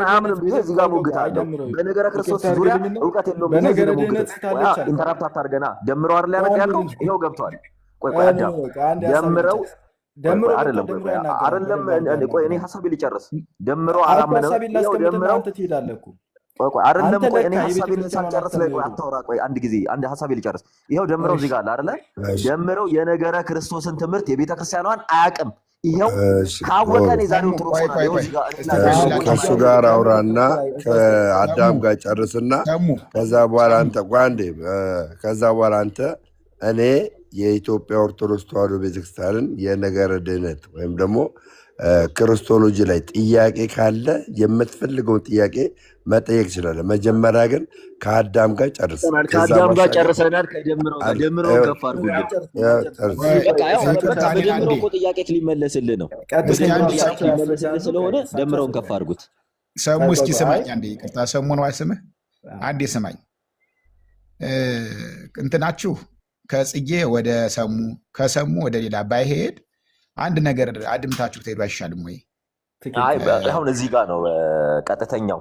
አያምንም ቢል እዚህ ጋር ሞግት አለው። በነገረ ክርስቶስ ዙሪያ እውቀት የለውም ቢል እዚህ ሞግት ኢንተራፕት አታርገና ደምረው አይደል ያደረገው ይሄው ገብቷል። ቆይ አዳም ደምረው አይደለም ቆይ እኔ ሐሳቤ ልጨርስ። ደምረው አላመነም ይሄው ደምረው አንተ ትሄዳለህ እኮ ቆይ አይደለም ቆይ እኔ ሐሳቤን ሳልጨርስ ላይ ቆይ አታውራ ቆይ አንድ ጊዜ አንድ ሐሳቤ ልጨርስ። ይሄው ደምረው እዚህ ጋር አይደለ ደምረው የነገረ ክርስቶስን ትምህርት የቤተ ክርስቲያኗን አያውቅም። ይሄው ካወቀን የዛሬው ከእሱ ጋር አውራና ከአዳም ጋር ጨርስና ከዛ በኋላ አንተ ጓንዴ ከዛ በኋላ አንተ እኔ የኢትዮጵያ ኦርቶዶክስ ተዋሕዶ ቤተክርስቲያንን የነገረ ድህነት ወይም ደግሞ ክርስቶሎጂ ላይ ጥያቄ ካለ የምትፈልገውን ጥያቄ መጠየቅ ይችላል። መጀመሪያ ግን ከአዳም ጋር ጨርስ። ከአዳም ጋር ጨርሰናል። ከደምረው ከፍ አድርጉልኝ። በደምረው እኮ ጥያቄ ሊመለስልህ ነው። ሊመለስልህ ስለሆነ ደምረውን ከፍ አድርጉት። ሰሙ እስኪ ስማኝ አንዴ። ይቅርታ ሰሙ ነው አይስምህ? አንዴ ስማኝ። እንትናችሁ ከጽጌ ወደ ሰሙ ከሰሙ ወደ ሌላ ባይሄድ አንድ ነገር አድምታችሁ ትሄዱ አይሻልም ወይ? አይ አሁን እዚህ ጋር ነው ቀጥተኛው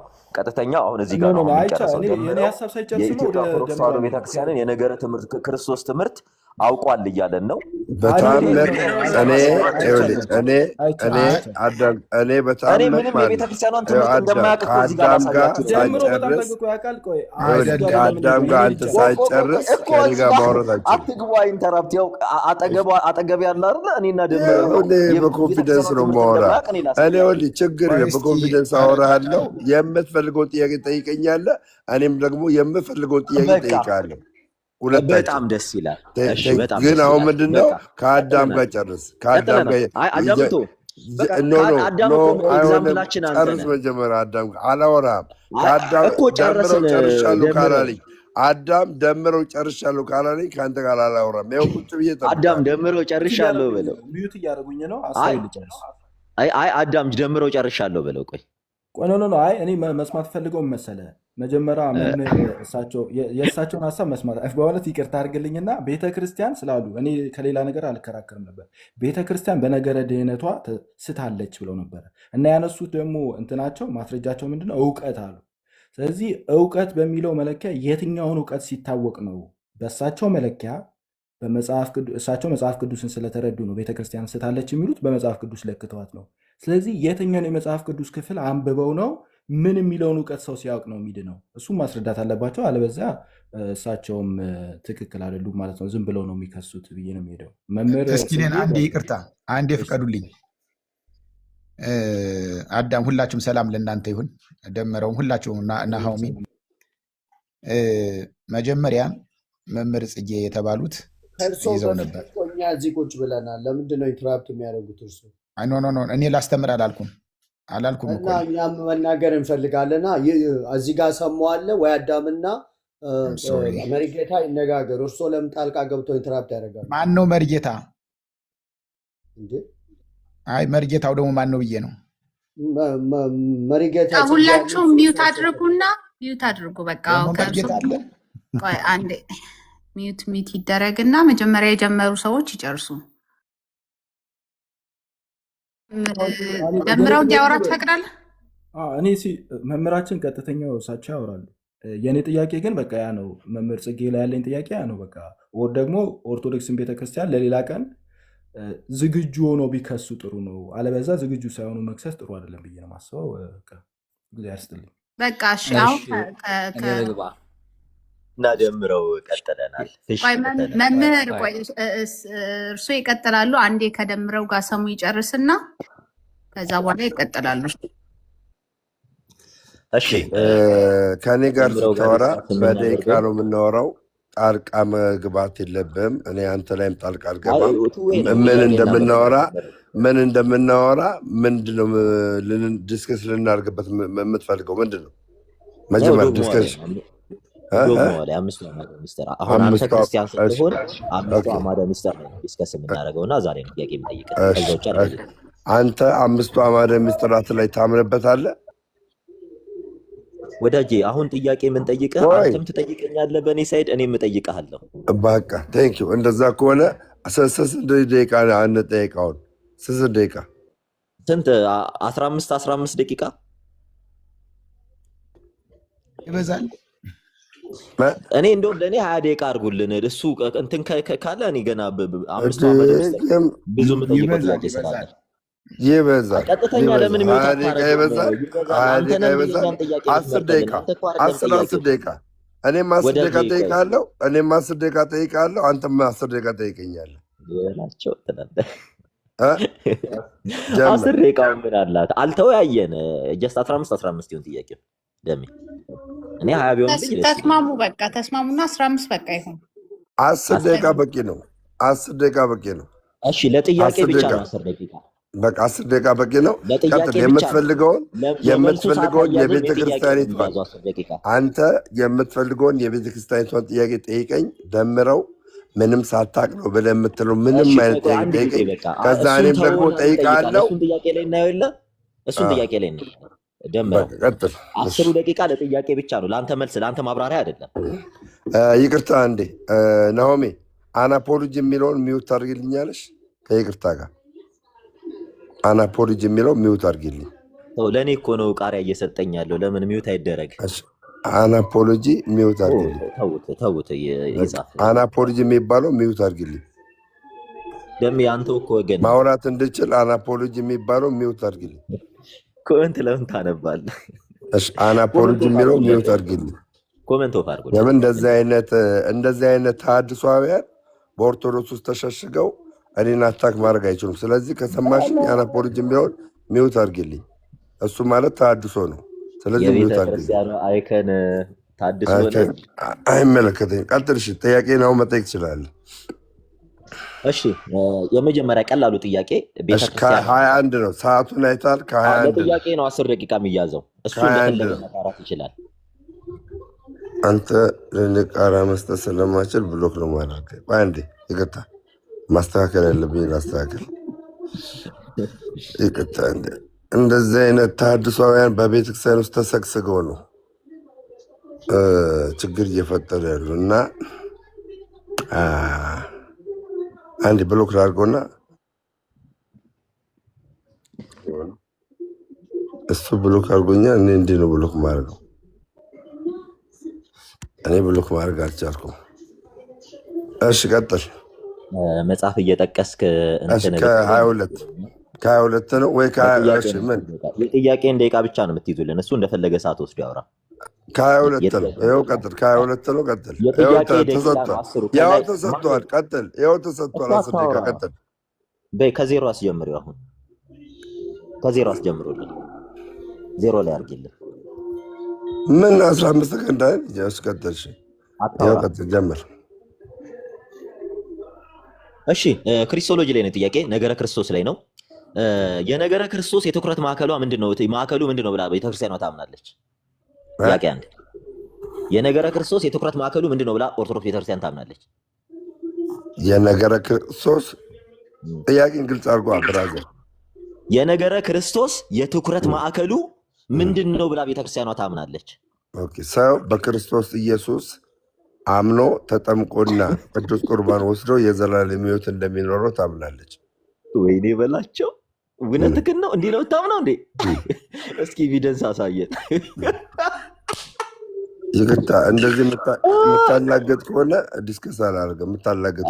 አሁን እዚህ ጋር ነው የሚጨርሰው። የኢትዮጵያ ኦርቶዶክስ ተዋሕዶ ቤተክርስቲያንን የነገረ ትምህርት ክርስቶስ ትምህርት አውቋል እያለን ነው። በታምር እኔ በታምር ምንም የቤተክርስቲያኗን ትምህርት እንደማያውቅ እኮ እዚህ ጋር አሳያችሁ። ከአዳም ጋር አንተ ሳይጨርስ ከእኔ ጋር ማውራታችሁ አትግቡ። ኢንተራፕት ያው አጠገብ ያለ አይደል? እኔና ደምረው በኮንፊደንስ ነው የማወራ እኔ ወዲህ ችግር በኮንፊደንስ አወራሃለሁ። የምትፈልገውን ጥያቄ ጠይቀኛለህ፣ እኔም ደግሞ የምፈልገውን ጥያቄ ጠይቃለሁ። በጣም ደስ ይላል። ግን አሁን ምንድነው ከአዳም ጋር ጨርስ። ከአዳም ጋር ጨርስ መጀመሪያ። አዳም አላወራም። ደምረው ጨርሻለሁ ካላለኝ አዳም ደምረው ጨርሻለሁ ካላለኝ ከአንተ ጋር አላወራም። ያው ቁጭ ብዬ አዳም ደምረው ጨርሻለሁ በለው። ሚዩት እያደረጉኝ ነው። አይ አዳም ደምረው ጨርሻለሁ በለው። ቆይ ኖ አይ እኔ መስማት ፈልገው መሰለህ መጀመሪያ የእሳቸውን ሀሳብ መስማት በእውነት ይቅርታ አድርግልኝና ቤተክርስቲያን ስላሉ እኔ ከሌላ ነገር አልከራከርም ነበር። ቤተክርስቲያን በነገረ ድህነቷ ስታለች ብለው ነበረ እና ያነሱት ደግሞ እንትናቸው ማስረጃቸው ምንድነው? እውቀት አሉ። ስለዚህ እውቀት በሚለው መለኪያ የትኛውን እውቀት ሲታወቅ ነው? በእሳቸው መለኪያ እሳቸው መጽሐፍ ቅዱስን ስለተረዱ ነው ቤተክርስቲያን ስታለች የሚሉት፣ በመጽሐፍ ቅዱስ ለክተዋት ነው። ስለዚህ የትኛውን የመጽሐፍ ቅዱስ ክፍል አንብበው ነው ምን የሚለውን እውቀት ሰው ሲያውቅ ነው የሚድነው? እሱም ማስረዳት አለባቸው። አለበዚያ እሳቸውም ትክክል አይደሉም ማለት ነው። ዝም ብለው ነው የሚከሱት ብዬ ነው የሚሄደው። መምህር እስኪ እኔን አንዴ ይቅርታ አንዴ ፍቀዱልኝ። አዳም ሁላችሁም ሰላም ለእናንተ ይሁን። ደመረውም ሁላችሁም ናሆሚ መጀመሪያ መምህር ጽጌ የተባሉት ይዘው ነበር። እኛ እዚህ ቁጭ ብለናል። ለምንድን ነው ኢንተራፕት የሚያደርጉት? እርሱ ኖ እኔ ላስተምር አላልኩም እና እኛም መናገር እንፈልጋለና እዚህ ጋር ሰማዋለ ወይ? አዳምና መሪጌታ ይነጋገሩ። እርሶ ለምን ጣልቃ ገብቶ ኢንተራፕት ያደርጋሉ? ማን ነው መሪጌታ? አይ መሪጌታው ደግሞ ማን ነው ብዬ ነው። መሪጌታ ሁላችሁም ሚዩት አድርጉና ሚዩት አድርጉ። በቃ አንዴ ሚዩት ይደረግና መጀመሪያ የጀመሩ ሰዎች ይጨርሱ። ደምረው እንዲያወራ ትፈቅዳለህ? እኔ መምህራችን ቀጥተኛው እሳቸው ያወራሉ። የእኔ ጥያቄ ግን በቃ ያ ነው። መምህር ጽጌ ላይ ያለኝ ጥያቄ ያ ነው። በቃ ወር ደግሞ ኦርቶዶክስን ቤተክርስቲያን ለሌላ ቀን ዝግጁ ሆኖ ቢከሱ ጥሩ ነው። አለበዛ ዝግጁ ሳይሆኑ መክሰስ ጥሩ አይደለም ብዬ ነው የማስበው። እግዚአብሔር ይስጥልኝ። በቃ እሺ፣ አሁን እና ደምረው ቀጥለናል። መምህር ቆይ እርሶ ይቀጥላሉ። አንዴ ከደምረው ጋር ሰሙ ይጨርስና ከዛ በኋላ ይቀጥላሉ። እሺ ከኔ ጋር ስታወራ በደቂቃ ነው የምናወራው። ጣልቃ መግባት የለብህም። እኔ አንተ ላይም ጣልቃ አልገባም። ምን እንደምናወራ ምንድነው ዲስከስ ልናደርግበት የምትፈልገው ምንድን ነው? መጀመሪያ ዲስከስ አምስቱ አዕማደ ምስጢር አሁን አንተ ክርስቲያን ስትሆን አምስቱ አዕማደ ምስጢር ነው ዲስከስ የምናደርገው እና ዛሬ ነው ጥያቄ የምጠይቅህ። አንተ አምስቱ አዕማደ ምስጢራት ላይ ታምንበታለህ? ወዳጄ አሁን ጥያቄ የምንጠይቅህ አንተም ትጠይቀኛለህ በእኔ ሳይድ እኔም እጠይቅሃለሁ። በቃ ቴንክ ዩ። እንደዛ ከሆነ ስንት ደቂቃ አንጠይቃውን? ስንት ደቂቃ? ስንት 15 ደቂቃ ይበዛል። እኔ እንደውም ለእኔ 20 ደቂቃ አድርጉልን። እሱ እንትን ካለ እኔ ገና 5 ዓመት ብዙ የምጠይቀው ጥያቄ ስላለ ይበዛል። ቀጥተኛ ለምን ይበዛል። 10 ደቂቃ እኔም 10 ደቂቃ ጠይቃለሁ። አንተም 10 ደቂቃ ጠይቀኛለህ። ናቸው ትላለህ። 10 ደቂቃ ምን አላት? አልተወያየን። ጀስት 15 ይሁን ጥያቄው ደሜ እኔ 20 ቢሆን ተስማሙ። በቃ ተስማሙና 15 በቃ ይሁን። 10 ደቂቃ በቂ ነው። 10 ደቂቃ በቂ ነው። እሺ ለጥያቄ ብቻ ነው 10 ደቂቃ። በቃ 10 ደቂቃ በቂ ነው። ቀጥል። የምትፈልገውን የቤተ ክርስቲያኒቷን አንተ የምትፈልገውን የቤተ ክርስቲያኒቷን ጥያቄ ጠይቀኝ። ደምረው ምንም ሳታቅ ነው ብለህ የምትለው ምንም አይነት ጥያቄ ጠይቀኝ። ከዛ እኔም ደግሞ ጠይቃለሁ። እሱን ጥያቄ ላይ እናየው የለ እሱን ጥያቄ ላይ ደምረው 10 ደቂቃ ለጥያቄ ብቻ ነው። ለአንተ መልስ ለአንተ ማብራሪያ አይደለም። ይቅርታ እንዴ ናሆሜ አናፖሎጂ የሚለውን ሚውት ታደርግልኛለሽ? ከይቅርታ ጋር አናፖሎጂ የሚለው ሚውት አድርጊልኝ። ለእኔ እኮ ነው ቃሪያ እየሰጠኝ ያለው። ለምን ሚውት አይደረግ? አናፖሎጂ ሚውት አድርጊልኝ። ተውት ይጻፍ። አናፖሎጂ የሚባለው ሚውት አድርጊልኝ። ደሜ አንተ እኮ ወገን ማውራት እንድችል አናፖሎጂ የሚባለው ሚውት አድርጊልኝ። ኮመንት ለምን ታነባለህ? አናፖሎጂ የሚለው ሚውት አድርጊልኝ። ኮመንት ኦፍ አድርጉ። ለምን እንደዚህ አይነት ተሐድሷውያን በኦርቶዶክስ ውስጥ ተሸሽገው እኔን አታክ ማድረግ አይችሉም። ስለዚህ ከሰማሽኝ አናፖሎጂ የሚለውን ሚውት አድርጊልኝ። እሱ ማለት ተሐድሶ ነው። ስለዚህ ሚውት አድርጊልኝ። አይከን ተሐድሶ አይመለከተኝም። ቀጥል። እሺ ጥያቄን አሁን መጠየቅ ትችላለህ። እሺ የመጀመሪያ ቀላሉ ጥያቄ ቤተክርስቲያን ከ21 ነው። ሰዓቱን አይታል። ከ21 ጥያቄ ነው 10 ደቂቃ የሚያዘው። እሱ እንደፈለገ መጣራት ይችላል። አንተ ለንቃራ መስጠት ስለማችል ብሎክ ነው ማለት ነው። አንዴ ይቅርታ፣ ማስተካከል ያለብኝ ላስተካከል። ይቅርታ። እንደዚህ አይነት ተሐድሷውያን በቤተክርስቲያን ውስጥ ተሰግስገው ነው ችግር እየፈጠሩ ያሉ እና አንድ ብሎክ ላድርገውና እሱ ብሎክ አድርጎኛል። እኔ እንዲህ ነው ብሎክ ማድረገው። እኔ ብሎክ ማድረግ አልቻልኩም። እሺ ቀጥል። መጽሐፍ እየጠቀስክ ከ22 ነው ወይ ምን? የጥያቄን ደቂቃ ብቻ ነው የምትይዙልን። እሱ እንደፈለገ ሰዓት ወስዶ ያወራ። ከ22 ነው። ይኸው ቀጥል። ከ22 ነው። ቀጥል። ያው ተሰጥቷል። ቀጥል። ያው ተሰጥቷል። 10 ደቂቃ ቀጥል። ከዜሮ አስጀምሪው። አሁን ከዜሮ አስጀምሮልን ዜሮ ላይ አድርጊልን። ምን 15 ሰከንድ አይደል? ቀጥል። ያው ቀጥል። ጀምር። እሺ ክሪስቶሎጂ ላይ ነው ጥያቄ። ነገረ ክርስቶስ ላይ ነው። የነገረ ክርስቶስ የትኩረት ማዕከሉ ምንድነው ብላ ቤተክርስቲያኗ ታምናለች? ጥያቄ አንድ። የነገረ ክርስቶስ የትኩረት ማዕከሉ ምንድነው ብላ ኦርቶዶክስ ቤተክርስቲያን ታምናለች? የነገረ ክርስቶስ ጥያቄን ግልጽ አድርጎ ብራዘር። የነገረ ክርስቶስ የትኩረት ማዕከሉ ምንድነው ብላ ቤተክርስቲያኗ ታምናለች? ኦኬ። ሰው በክርስቶስ ኢየሱስ አምኖ ተጠምቆና ቅዱስ ቁርባን ወስዶ የዘላለም ሕይወት እንደሚኖረው ታምናለች። ወይኔ በላቸው። እውነትህን ነው። እንዲህ ነው የምታምነው እንዴ? እስኪ ኤቪደንስ አሳየን። ይቅርታ፣ እንደዚህ የምታላገጥ ከሆነ ዲስከስ አላደርግም። የምታላገጥ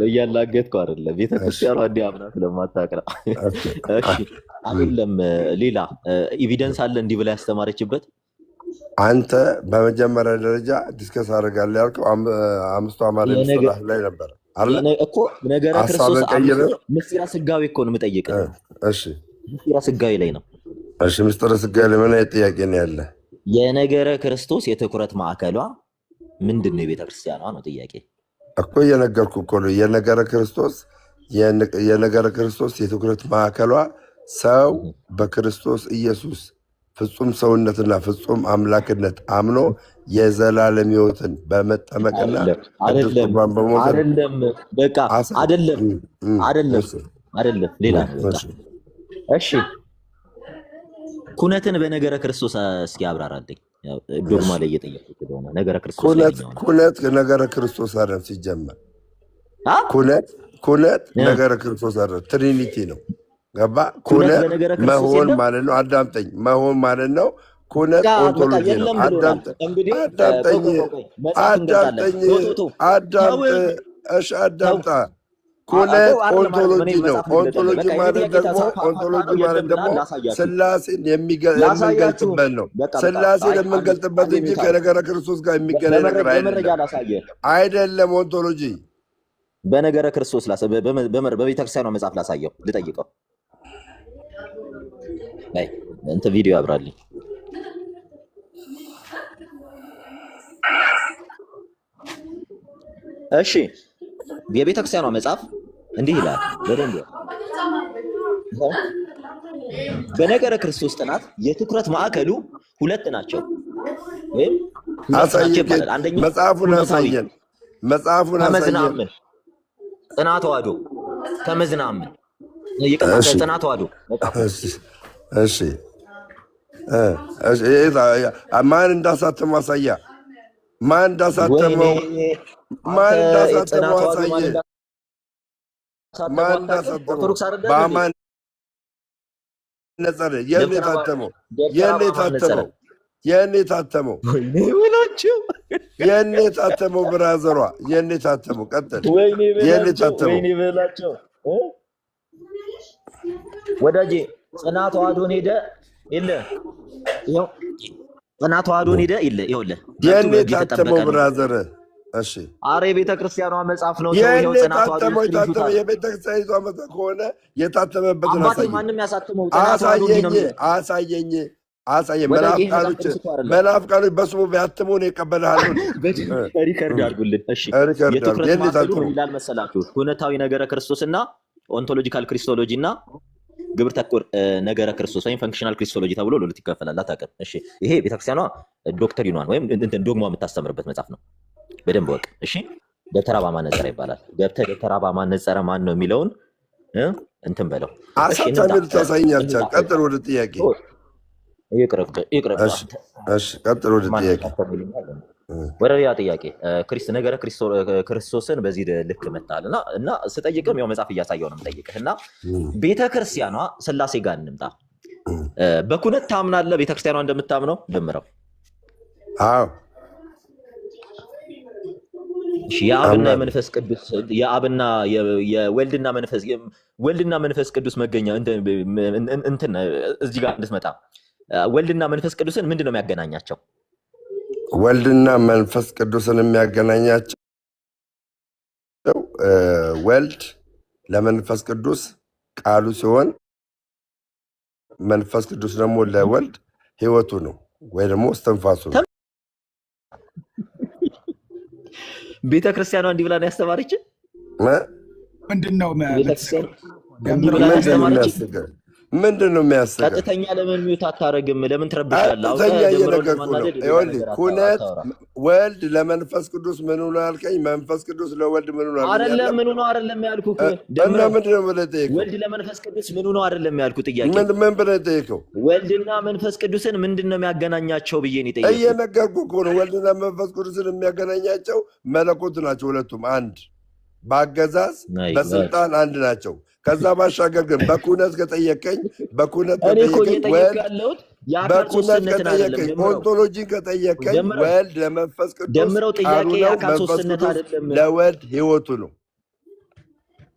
እያላገጥኩ አይደለም። ቤተክርስቲያኗ እንዲህ አምና ስለማታውቅ ነው። አይደለም። ሌላ ኤቪደንስ አለ እንዲህ ብላ ያስተማረችበት? አንተ በመጀመሪያ ደረጃ ዲስከስ አደርጋለሁ ያልከው 5 አማራ ምስጢራት ላይ ነበር እኮ። ነገረ ክርስቶስ ምስጢረ ስጋዌ እኮ ነው የምጠይቅህ። እሺ ምስጢረ ስጋዌ ላይ ነው። እሺ ምስጢረ ስጋዌ ላይ ምን አይነት ጥያቄ ነው ያለ? የነገረ ክርስቶስ የትኩረት ማዕከሏ ምንድን ነው? የቤተክርስቲያኗ ነው ጥያቄ እኮ። እየነገርኩህ እኮ ነው። የነገረ ክርስቶስ የትኩረት ማዕከሏ ሰው በክርስቶስ ኢየሱስ ፍጹም ሰውነትና ፍጹም አምላክነት አምኖ የዘላለም ሕይወትን በመጠመቅና ቅዱስ ቁርባን በመውሰድ አይደለም ሌላ ነው። እሺ ኩነትን በነገረ ክርስቶስ እስኪ አብራራልኝ። ዶግማ ላይ እየጠየቁት ስለሆነ ነገረ ክርስቶስ ኩነት ነገረ ክርስቶስ አይደለም። ሲጀመር ኩነት ነገረ ክርስቶስ አይደለም፣ ትሪኒቲ ነው። ገባ? ኩነት መሆን ማለት ነው። አዳምጠኝ። መሆን ማለት ነው ኩነት ኦንቶሎጂ ነው። አዳምጣ ኩነት ኦንቶሎጂ ነው። ኦንቶሎጂ ማለት ደግሞ ስላሴን የምንገልጥበት ነው። ስላሴን የምንገልጥበት እንጂ ከነገረ ክርስቶስ ጋር የሚገናኝ ነገር አይደለም። ኦንቶሎጂ በነገረ ክርስቶስ በቤተክርስቲያኗ መጽሐፍ ላሳየው ልጠይቀው። እንትን ቪዲዮ ያብራልኝ። እሺ የቤተክርስቲያኗ መጽሐፍ እንዲህ ይላል። በደንብ በነገረ ክርስቶስ ጥናት የትኩረት ማዕከሉ ሁለት ናቸው። ወይም መጽሐፉን አሳየን። ከመዝናምን ጽንዓተ ተዋሕዶ ከመዝናምን ጽንዓተ ተዋሕዶ። እሺ ማን እንዳሳተመው አሳያ። ማን እንዳሳተመው አሳየ። ማን እንዳሳተመው በአማን ነጸረ የኔ ታተመው የኔ ታተመው ብራዘሯ የኔ ታተመው። ቀጥል። የኔ ታተመው ወዳጄ ጽንዓተ ተዋሕዶን ሄደ የለ ይኸው ጽንዓተ ተዋሕዶን ሄደ የለ ይኸውልህ የኔ ታተመው ብራዘር። እሺ አረ የቤተክርስቲያኗ መጽሐፍ ነው። ይኸው ጽንዓተ ተዋሕዶ የቤተክርስቲያኒቷ መጽሐፍ ከሆነ የታተመበትን አሳየኝ። መናፍቃኖች በስሙ ቢያትሙ ነው ይቀበልሃል። ሪከርድ አድርጉልን። እሺ የትኩረት ማዕከሉ ይላል መሰላችሁ ኩነታዊ ነገረ ክርስቶስና ኦንቶሎጂካል ክሪስቶሎጂ እና ግብር ተኮር ነገረ ክርስቶስ ወይም ፈንክሽናል ክሪስቶሎጂ ተብሎ ለሁለት ይከፈላል። አታውቅም? እሺ ይሄ ቤተክርስቲያኗ ዶክትሪኗን ወይም እንትን ዶግማ የምታስተምርበት መጽሐፍ ነው። በደንብ ወቅ። እሺ ደብተራ በማነጸረ ይባላል። ገብተህ ደብተራ በማነጸረ ማን ነው የሚለውን እንትን በለው። አሳታሚ ልታሳይኛል። ቀጥል ወደ ጥያቄ። ይቅርብ። እሺ ቀጥል ወደ ጥያቄ። ወደ ሌላ ጥያቄ። ነገረ ክርስቶስን በዚህ ልክ መጣል እና ስጠይቅም ያው መጽሐፍ እያሳየው ነው የምጠይቅህ። እና ቤተክርስቲያኗ ስላሴ ጋር እንምጣ። በኩነት ታምናለህ? ቤተክርስቲያኗ እንደምታምነው ደምረው። አዎ የአብና የመንፈስ ቅዱስ የአብና የወልድና መንፈስ ቅዱስ መገኛ እንትን እዚህ ጋር እንድትመጣ ወልድና መንፈስ ቅዱስን ምንድን ነው የሚያገናኛቸው? ወልድና መንፈስ ቅዱስን የሚያገናኛቸው ወልድ ለመንፈስ ቅዱስ ቃሉ ሲሆን መንፈስ ቅዱስ ደግሞ ለወልድ ሕይወቱ ነው ወይ ደግሞ እስትንፋሱ ነው። ቤተ ክርስቲያኗ እንዲህ ብላ ነው ያስተማረችን። ምንድን ነው ምንድን ነው የሚያስገው? ቀጥተኛ ለምን ሚውት አታረግም? ለምን ትረብሻለህ? ቀጥተኛ እየነገርኩህ ነው። ይኸውልህ ኩነት ወልድ ለመንፈስ ቅዱስ ምን ሆነ አልከኝ? መንፈስ ቅዱስ ለወልድ ምን ሆነ አይደለም? ምን ሆነ አይደለም ያልኩህ። እና ምንድን ነው ብለህ ጠየቀው? ወልድ ለመንፈስ ቅዱስ ምን ሆነ አይደለም ያልኩህ ጥያቄ። ምን ብለህ ጠየቀው? ወልድና መንፈስ ቅዱስን ምንድን ነው የሚያገናኛቸው ብዬ ነው የጠየኩህ። እየነገርኩህ እኮ ነው። ወልድና መንፈስ ቅዱስን የሚያገናኛቸው መለኮት ናቸው። ሁለቱም አንድ በአገዛዝ በስልጣን አንድ ናቸው። ከዛ ባሻገር ግን በኩነት ከጠየቀኝ ኦንቶሎጂን ከጠየቀኝ ወልድ ለመንፈስ ቅዱስ ቃሉ ነው፣ መንፈስ ቅዱስ ለወልድ ሕይወቱ ነው።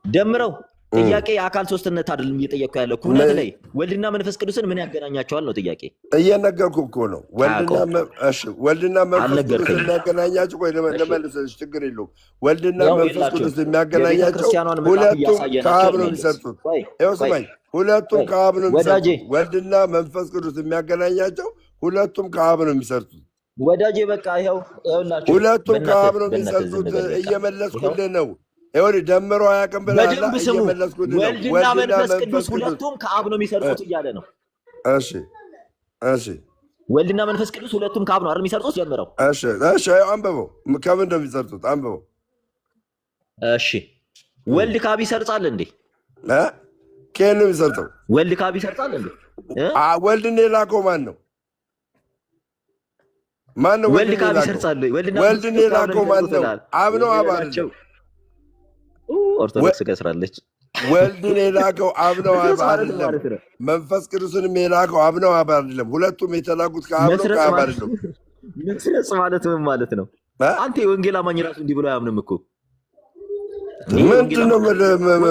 ደምረው ጥያቄ የአካል ሶስትነት አይደለም እየጠየቅኩ ያለው። ኩነት ላይ ወልድና መንፈስ ቅዱስን ምን ያገናኛቸዋል ነው ጥያቄ። እየነገርኩህ እኮ ነው። ወልድና መንፈስ ቅዱስ የሚያገናኛቸው ወይ ለመልሰሽ ችግር የለውም። ወልድና መንፈስ ቅዱስ የሚያገናኛቸው ሁለቱም ከአብ ነው የሚሰርጡት። ይኸው ስማኝ፣ ሁለቱም ከአብ ነው የሚሰርጡት። ወልድና መንፈስ ቅዱስ የሚያገናኛቸው ሁለቱም ከአብ ነው የሚሰርጡት። ወዳጄ በቃ ይኸውላችሁ ሁለቱም ከአብ ነው የሚሰርጡት። እየመለስኩልህ ነው። ይኸውልህ ደምሮ አያውቅም ብለህ በደንብ ስሙ። ወልድና መንፈስ ቅዱስ ሁለቱም ከአብ ነው የሚሰርጡት እያለ ነው። እሺ ወልድና መንፈስ ቅዱስ ሁለቱም ከአብ ነው አይደል የሚሰርጡት? ጀምረው። እሺ አንብበው። ከምን ነው የሚሰርጡት? አንብበው። እሺ ወልድ ከአብ ይሰርጻል እንዴ? ከየት ነው የሚሰርጠው? ወልድ ከአብ ይሰርጻል እንዴ? ወልድን የላከው ማን ነው? ወልድ ከአብ ይሰርጻል? ወልድን የላከው ማን ነው? አብ ነው? አብ አይደለም። ኦርቶዶክስ ከስራለች። ወልድን የላከው አብ ነው አብ አይደለም። መንፈስ ቅዱስንም የላከው አብ ነው አብ አይደለም። ሁለቱም የተላኩት ከአብ ነው ከአብ አይደለም። መስረጽ ማለት ምን ማለት ነው? አንተ የወንጌል አማኝ ራሱ እንዲህ ብሎ አያምንም እኮ። ምንድን ነው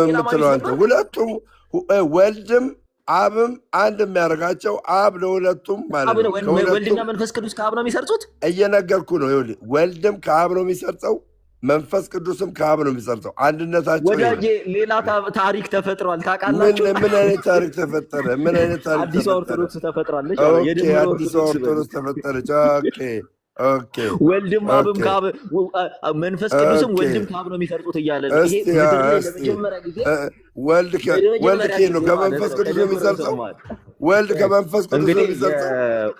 የምትለው አንተ? ሁለቱም ወልድም አብም አንድ የሚያደርጋቸው አብ ለሁለቱም ማለት ነው። ወልድና መንፈስ ቅዱስ ከአብ ነው የሚሰርጹት። እየነገርኩ ነው። ይኸውልህ ወልድም ከአብ ነው የሚሰርጸው፣ መንፈስ ቅዱስም ከአብ ነው የሚሰርጸው። አንድነታቸው ወዳጄ ሌላ ታሪክ ተፈጥሯል ታውቃላችሁ? ምን አይነት ታሪክ ተፈጠረ? ምን አይነት ታሪክ? አዲስ ኦርቶዶክስ ተፈጥራለች። አዲስ ኦርቶዶክስ ተፈጠረች። ኦኬ ወልድም አብም ከአብ መንፈስ ቅዱስም ወልድም ከአብ ነው የሚሰርጹት እያለ ነው። ይሄ ለመጀመሪያ ጊዜ ወልድ ነው ከመንፈስ ቅዱስ ነው የሚሰርጸው። ወልድ ከመንፈስ ቅዱስ ነው የሚሰርጸው።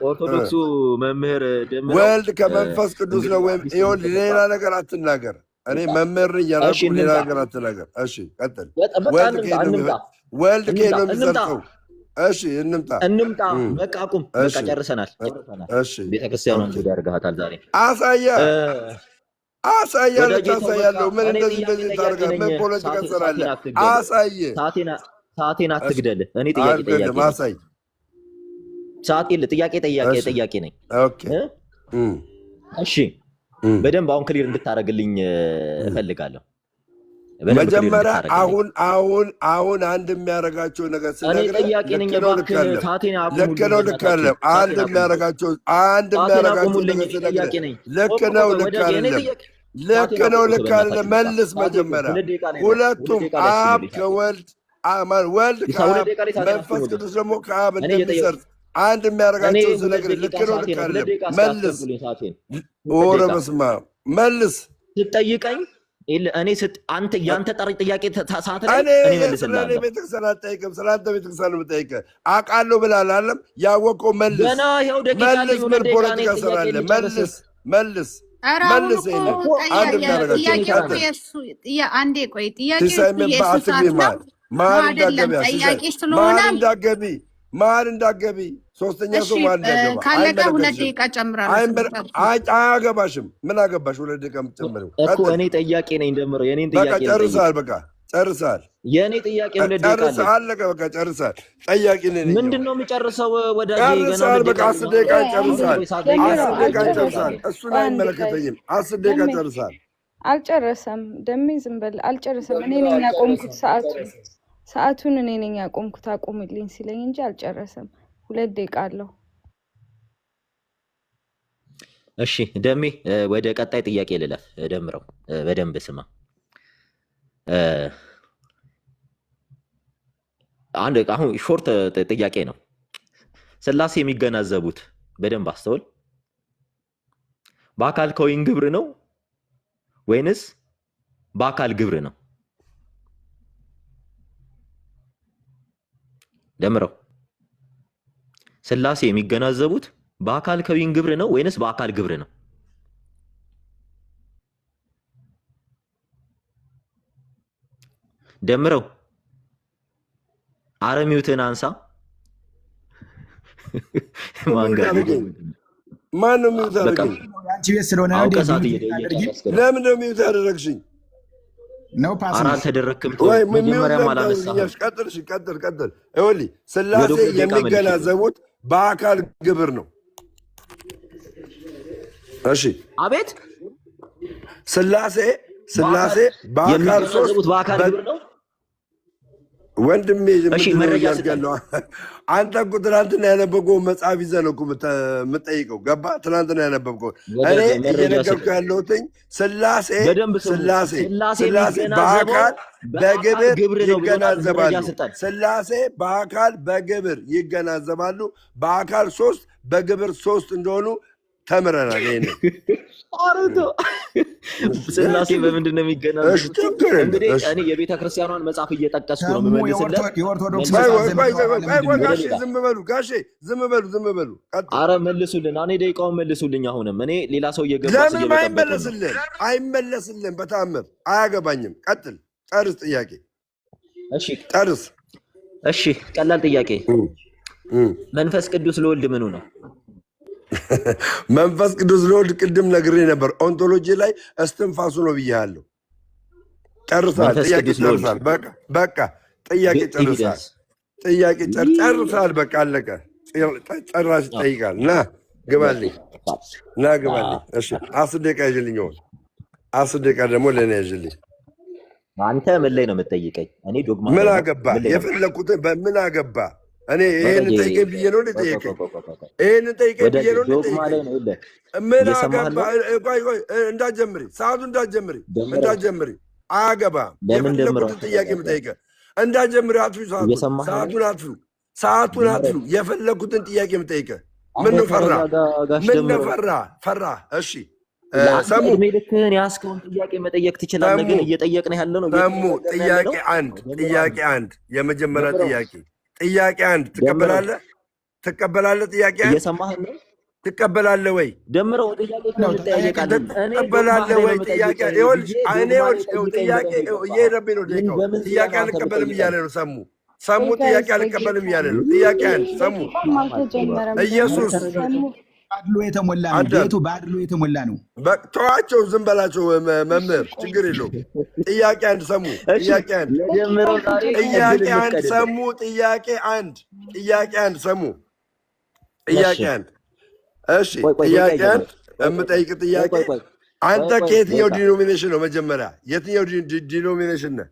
ኦርቶዶክሱ መምህር ደምረው ወልድ ከመንፈስ ቅዱስ ነው ወይም ይኸውልህ፣ ሌላ ነገር አትናገር። እኔ መምህር እያልኩ ሌላ ነገር አትናገር። እሺ ቀጥል። ወልድ ከሄድ ነው የሚሰርጸው። እሺ እንምጣ። በቃ አቁም። በቃ ጨርሰናል። እሺ ቤተክርስቲያኑን እንግዲህ ያርጋታል ዛሬ አሳያለሁ። ምን እንደዚህ ታደርጋለህ? ምን ፖለቲካ ትሰራለህ? አሳየ። ሰዓቴን አትግደል። እኔ ጥያቄ አሳይ። ጥያቄ ነኝ። ኦኬ እሺ፣ በደንብ አሁን ክሊር እንድታደርግልኝ እፈልጋለሁ። መጀመሪያ አሁን አንድ የሚያደርጋቸው ነገር ስነግርህ ልክ ነው። ልክ አይደለም። አንድ የሚያደርጋቸው ነገር ስነግርህ ልክ ነው። ልክ አይደለም። መልስ መጀመሪያ። ሁለቱም አብ ከወልድ ወልድ ከአብ መንፈስ ቅዱስ ደግሞ ከአብ እንደሚሰርጽ አንድ የሚያደርጋቸው ስነግርህ ልክ ነው። ልክ አይደለም። መልስ። ኦረ በስመ አብ መልስ ስትጠይቀኝ እኔ አንተ ያንተ ጥያቄ ሰዓት ላይ እኔ መልስልሃለሁ። እኔ ቤተክርስቲያን አልጠይቅም፣ ስላንተ ቤተክርስቲያን ነው የምጠይቅህ። አውቃለሁ ብለሃል አይደለም? ያወቀው መልስ። ገና ይኸው ደቂቃ መልስ። ምን ፖለቲካ ሰራለህ? መልስ። አንዴ ቆይ፣ ማን እንዳገቢ ሶስተኛ ሰው ማን እንዳገባ ካለቀ 2 ደቂቃ ጨምራለሁ። አያገባሽም። ምን አገባሽ? 2 ደቂቃ የምትጨምሪው እኮ እኔ ጥያቄ ነኝ። ደምረው የኔን ጥያቄ በቃ ጨርሰሃል። በቃ ጨርሰሃል። የኔ ጥያቄ 2 ደቂቃ አለቀ። በቃ ጨርሰሃል። ጠያቂ ነኝ። ምንድነው የሚጨርሰው? ወዳጄ ጨርሰሃል። በቃ 10 ደቂቃ ጨርሰሃል። 10 ደቂቃ ጨርሰሃል። እሱን አይመለከተኝም። 10 ደቂቃ ጨርሰሃል። አልጨረሰም። ደሜ ዝም በል። አልጨረሰም። እኔ ነኝ ያቆምኩት ሰዓቱን እኔ ነኝ ያቆምኩት። አቁምልኝ ሲለኝ እንጂ አልጨረሰም። 2 ደቂቃ አለው። እሺ ደሜ፣ ወደ ቀጣይ ጥያቄ ልለፍ። ደምረው በደንብ ስማ። አሁን ሾርት ጥያቄ ነው። ሥላሴ የሚገናዘቡት በደንብ አስተውል። በአካል ከወይን ግብር ነው ወይንስ በአካል ግብር ነው? ደምረው። ሥላሴ የሚገናዘቡት በአካል ከዊን ግብር ነው ወይንስ በአካል ግብር ነው? ደምረው። አረሚውትን አንሳ። ማን ነው ሚውት ያደረገኝ? አንቺ ቤት ስለሆነ ለምን ነው ሚውት ያደረግሽኝ? ነው ፓስ አልተደረክም። መጀመሪያም አላነሳህም። ቀጥል። ይኸውልህ ሥላሴ የሚገናዘቡት በአካል ግብር ነው። እሺ አቤት። ሥላሴ በአካል ሶስት በአካል ግብር ነው። ወንድሜ ነው። አንተ እኮ ትናንትና ያነበብከው መጽሐፍ ይዘህ ነው እኮ የምጠይቀው። ገባ? ትናንትና ያነበብከው እኔ እየነገርኩህ ያለሁትኝ ሥላሴ በአካል በግብር ይገናዘባሉ። ሥላሴ በአካል በግብር ይገናዘባሉ። በአካል 3 በግብር 3 እንደሆኑ ተምረናል። ይሄን ሥላሴ በምንድን ነው የሚገናዘቡት? እንግዲህ እኔ የቤተ ክርስቲያኗን መጽሐፍ እየጠቀስኩ ነው የምመልስልህ። ዝም በሉ። ኧረ መልሱልን። እኔ ደቂቃውን መልሱልኝ። አሁንም እኔ ሌላ ሰው እየገባ ለምን አይመለስልን? በተአምር አያገባኝም። ቀጥል፣ ጨርስ። ጥያቄ ጨርስ። እሺ፣ ቀላል ጥያቄ። መንፈስ ቅዱስ ለወልድ ምኑ ነው? መንፈስ ቅዱስ ለወልድ ቅድም ነግሬ ነበር። ኦንቶሎጂ ላይ እስትንፋሱ ነው ብያለሁ። ጨርሳል። ጥያቄ ጨርሳል። በቃ ጥያቄ ጨርሳል። ጥያቄ ጨርሳል። በቃ አለቀ። ጨራሽ ይጠይቃል። ና ግባልኝ፣ ና ግባልኝ። እሺ 10 ደቂቃ ይዤልኝ ይሆን 10 ደቂቃ ደግሞ ለእኔ ይዤልኝ። አንተ ምን ላይ ነው የምትጠይቀኝ? እኔ ዶግማ ምን አገባ? የፈለኩትን በምን አገባ? እኔ ይሄንን ጠይቀኝ ብዬ ነው ጠየቀኝ። ይሄንን ጠይቀኝ ብዬ ነው ጠየቀኝ። ምን አገባ? ቆይ እንዳትጀምሪ፣ ሰዓቱ እንዳትጀምሪ አያገባም። የፈለኩትን ጥያቄ የምጠይቀህ እንዳትጀምሪ። አትፍሩ፣ ሰዓቱን አትፍሩ። የፈለኩትን ጥያቄ የምጠይቀህ ምን ነው ፈራ? እሺ ሰሙ ልክህን ያስከውን ጥያቄ መጠየቅ ትችላለህ፣ ግን እየጠየቅን ያለ ነው። ሰሙ ጥያቄ አንድ የመጀመሪያ ጥያቄ አንድ ትቀበላለህ? ጥያቄ አንድ እየሰማህ ነው? ትቀበላለህ ወይ? ደምረው ጥያቄ እንጠያየቃለን። ትቀበላለህ ወይ? ጥያቄ ጥያቄ እየሄደብኝ ነው። ጥያቄ አልቀበልም እያለ ነው። ሰሙ ጥያቄ አልቀበልም እያለ ነው። ጥያቄ አንድ ሰሙ ኢየሱስ ባድሎ የተሞላ ነው። ቤቱ ባድሎ የተሞላ ነው። ተዋቸው፣ ዝም በላቸው መምህር፣ ችግር የለውም። ጥያቄ አንድ ሰሙ ጥያቄ አንድ ሰሙ ጥያቄ አንድ ሰሙ ጥያቄ አንድ እሺ ጥያቄ አንድ የምጠይቅ ጥያቄ አንተ ከየትኛው ዲኖሚኔሽን ነው? መጀመሪያ የትኛው ዲኖሚኔሽን ነህ?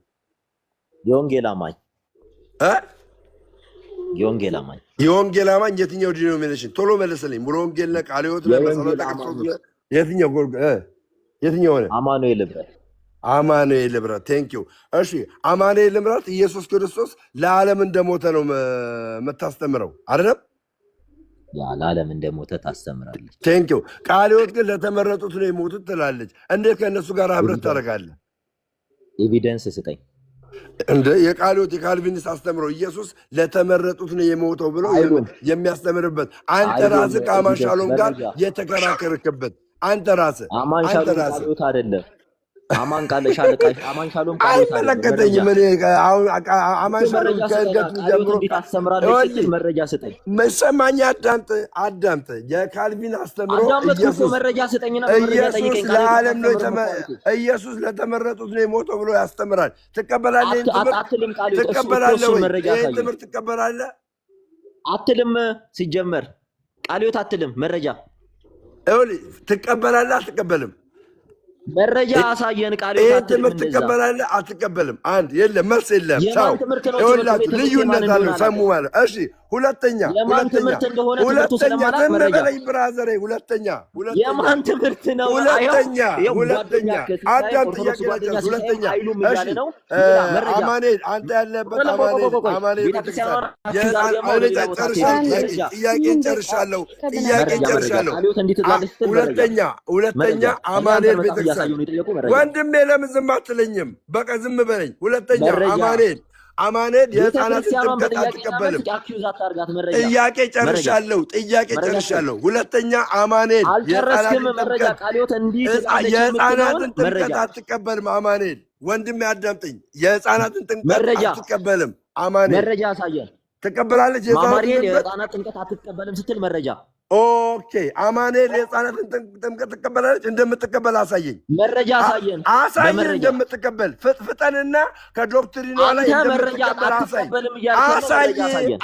የወንጌል አማኝ የወንጌል አማኝ የትኛው ዲኖሚኔሽን? ቶሎ መለሰልኝ። ሙሉ ወንጌል ነህ? ቃለ ሕይወት ነህ? መሰረተ ክርስቶስ? የትኛው ነህ? አማኑኤል ህብረት። ቴንኪው። እሺ አማኑኤል ህብረት ኢየሱስ ክርስቶስ ለዓለም እንደሞተ ነው የምታስተምረው አይደለም? ለዓለም እንደሞተ ታስተምራለች። ቴንኪው። ቃለ ሕይወት ግን ለተመረጡት ነው የሞቱት ትላለች። እንዴት ከእነሱ ጋር ህብረት ታደርጋለህ? ኤቪደንስ ስጠኝ። እንደ የቃለ ሕይወት የካልቪኒስት አስተምረው ኢየሱስ ለተመረጡት ነው የሞተው ብሎ የሚያስተምርበት አንተ ራስህ ከአማን ሻሎም ጋር የተከራከርክበት አንተ ራስህ አይደለም። አማን ሻሎም አይመለከተኝም። አማን ሻሎም ከእድገቱ ጀምሮ መረጃ ስጠኝ። መሰማኝ አዳምጥ። የካልቪን አስተምሮ መረጃ ስጠኝና ኢየሱስ ለዓለም ነው ኢየሱስ ለተመረጡት ነው የሞተው ብሎ ያስተምራል። ትቀበላለህ? ትቀበላለህ ወይ? ይህን ትምህርት ትቀበላለህ? አትልም። ሲጀመር ቃለ ሕይወት አትልም። መረጃ ትቀበላለህ? አትቀበልም? መረጃ አሳየን። ቃል ትምህርት ትቀበላለህ? አትቀበልም? አንድ የለም፣ መልስ የለም። ይኸውላችሁ ልዩነት አለው። ሰሙ ማለት እሺ። ሁለተኛ በለኝ ብራዘሬ። ሁለተኛ አዳም ጥያቄ ናቸው። ሁለተኛ እሺ፣ አማኑኤል አንተ ያለበት አማኑኤል ጥያቄ ጨርሻለሁ። ሁለተኛ አማኑኤል ቤተክርስቲያን ወንድሜ ለምን ዝም አትለኝም? በቃ ዝም በለኝ። ሁለተኛ አማኑኤል የህፃናትን ጥምቀት አትቀበልም። ጥያቄ ጨርሻለሁ። ሁለተኛ አማኑኤል የህፃናትን ጥምቀት አትቀበልም። አማኑኤል ወንድሜ አዳምጠኝ። የህፃናትን ጥምቀት አትቀበልም። አማኑኤል መረጃ አሳየን። ትቀበላለች? የህፃናት ጥምቀት አትቀበልም ስትል መረጃ ኦኬ። አማኑኤል የህፃናትን ጥምቀት ትቀበላለች? እንደምትቀበል አሳየኝ። መረጃ አሳየኝ እንደምትቀበል ፍጠንና ከዶክትሪኗ ላይ እንደምትቀበል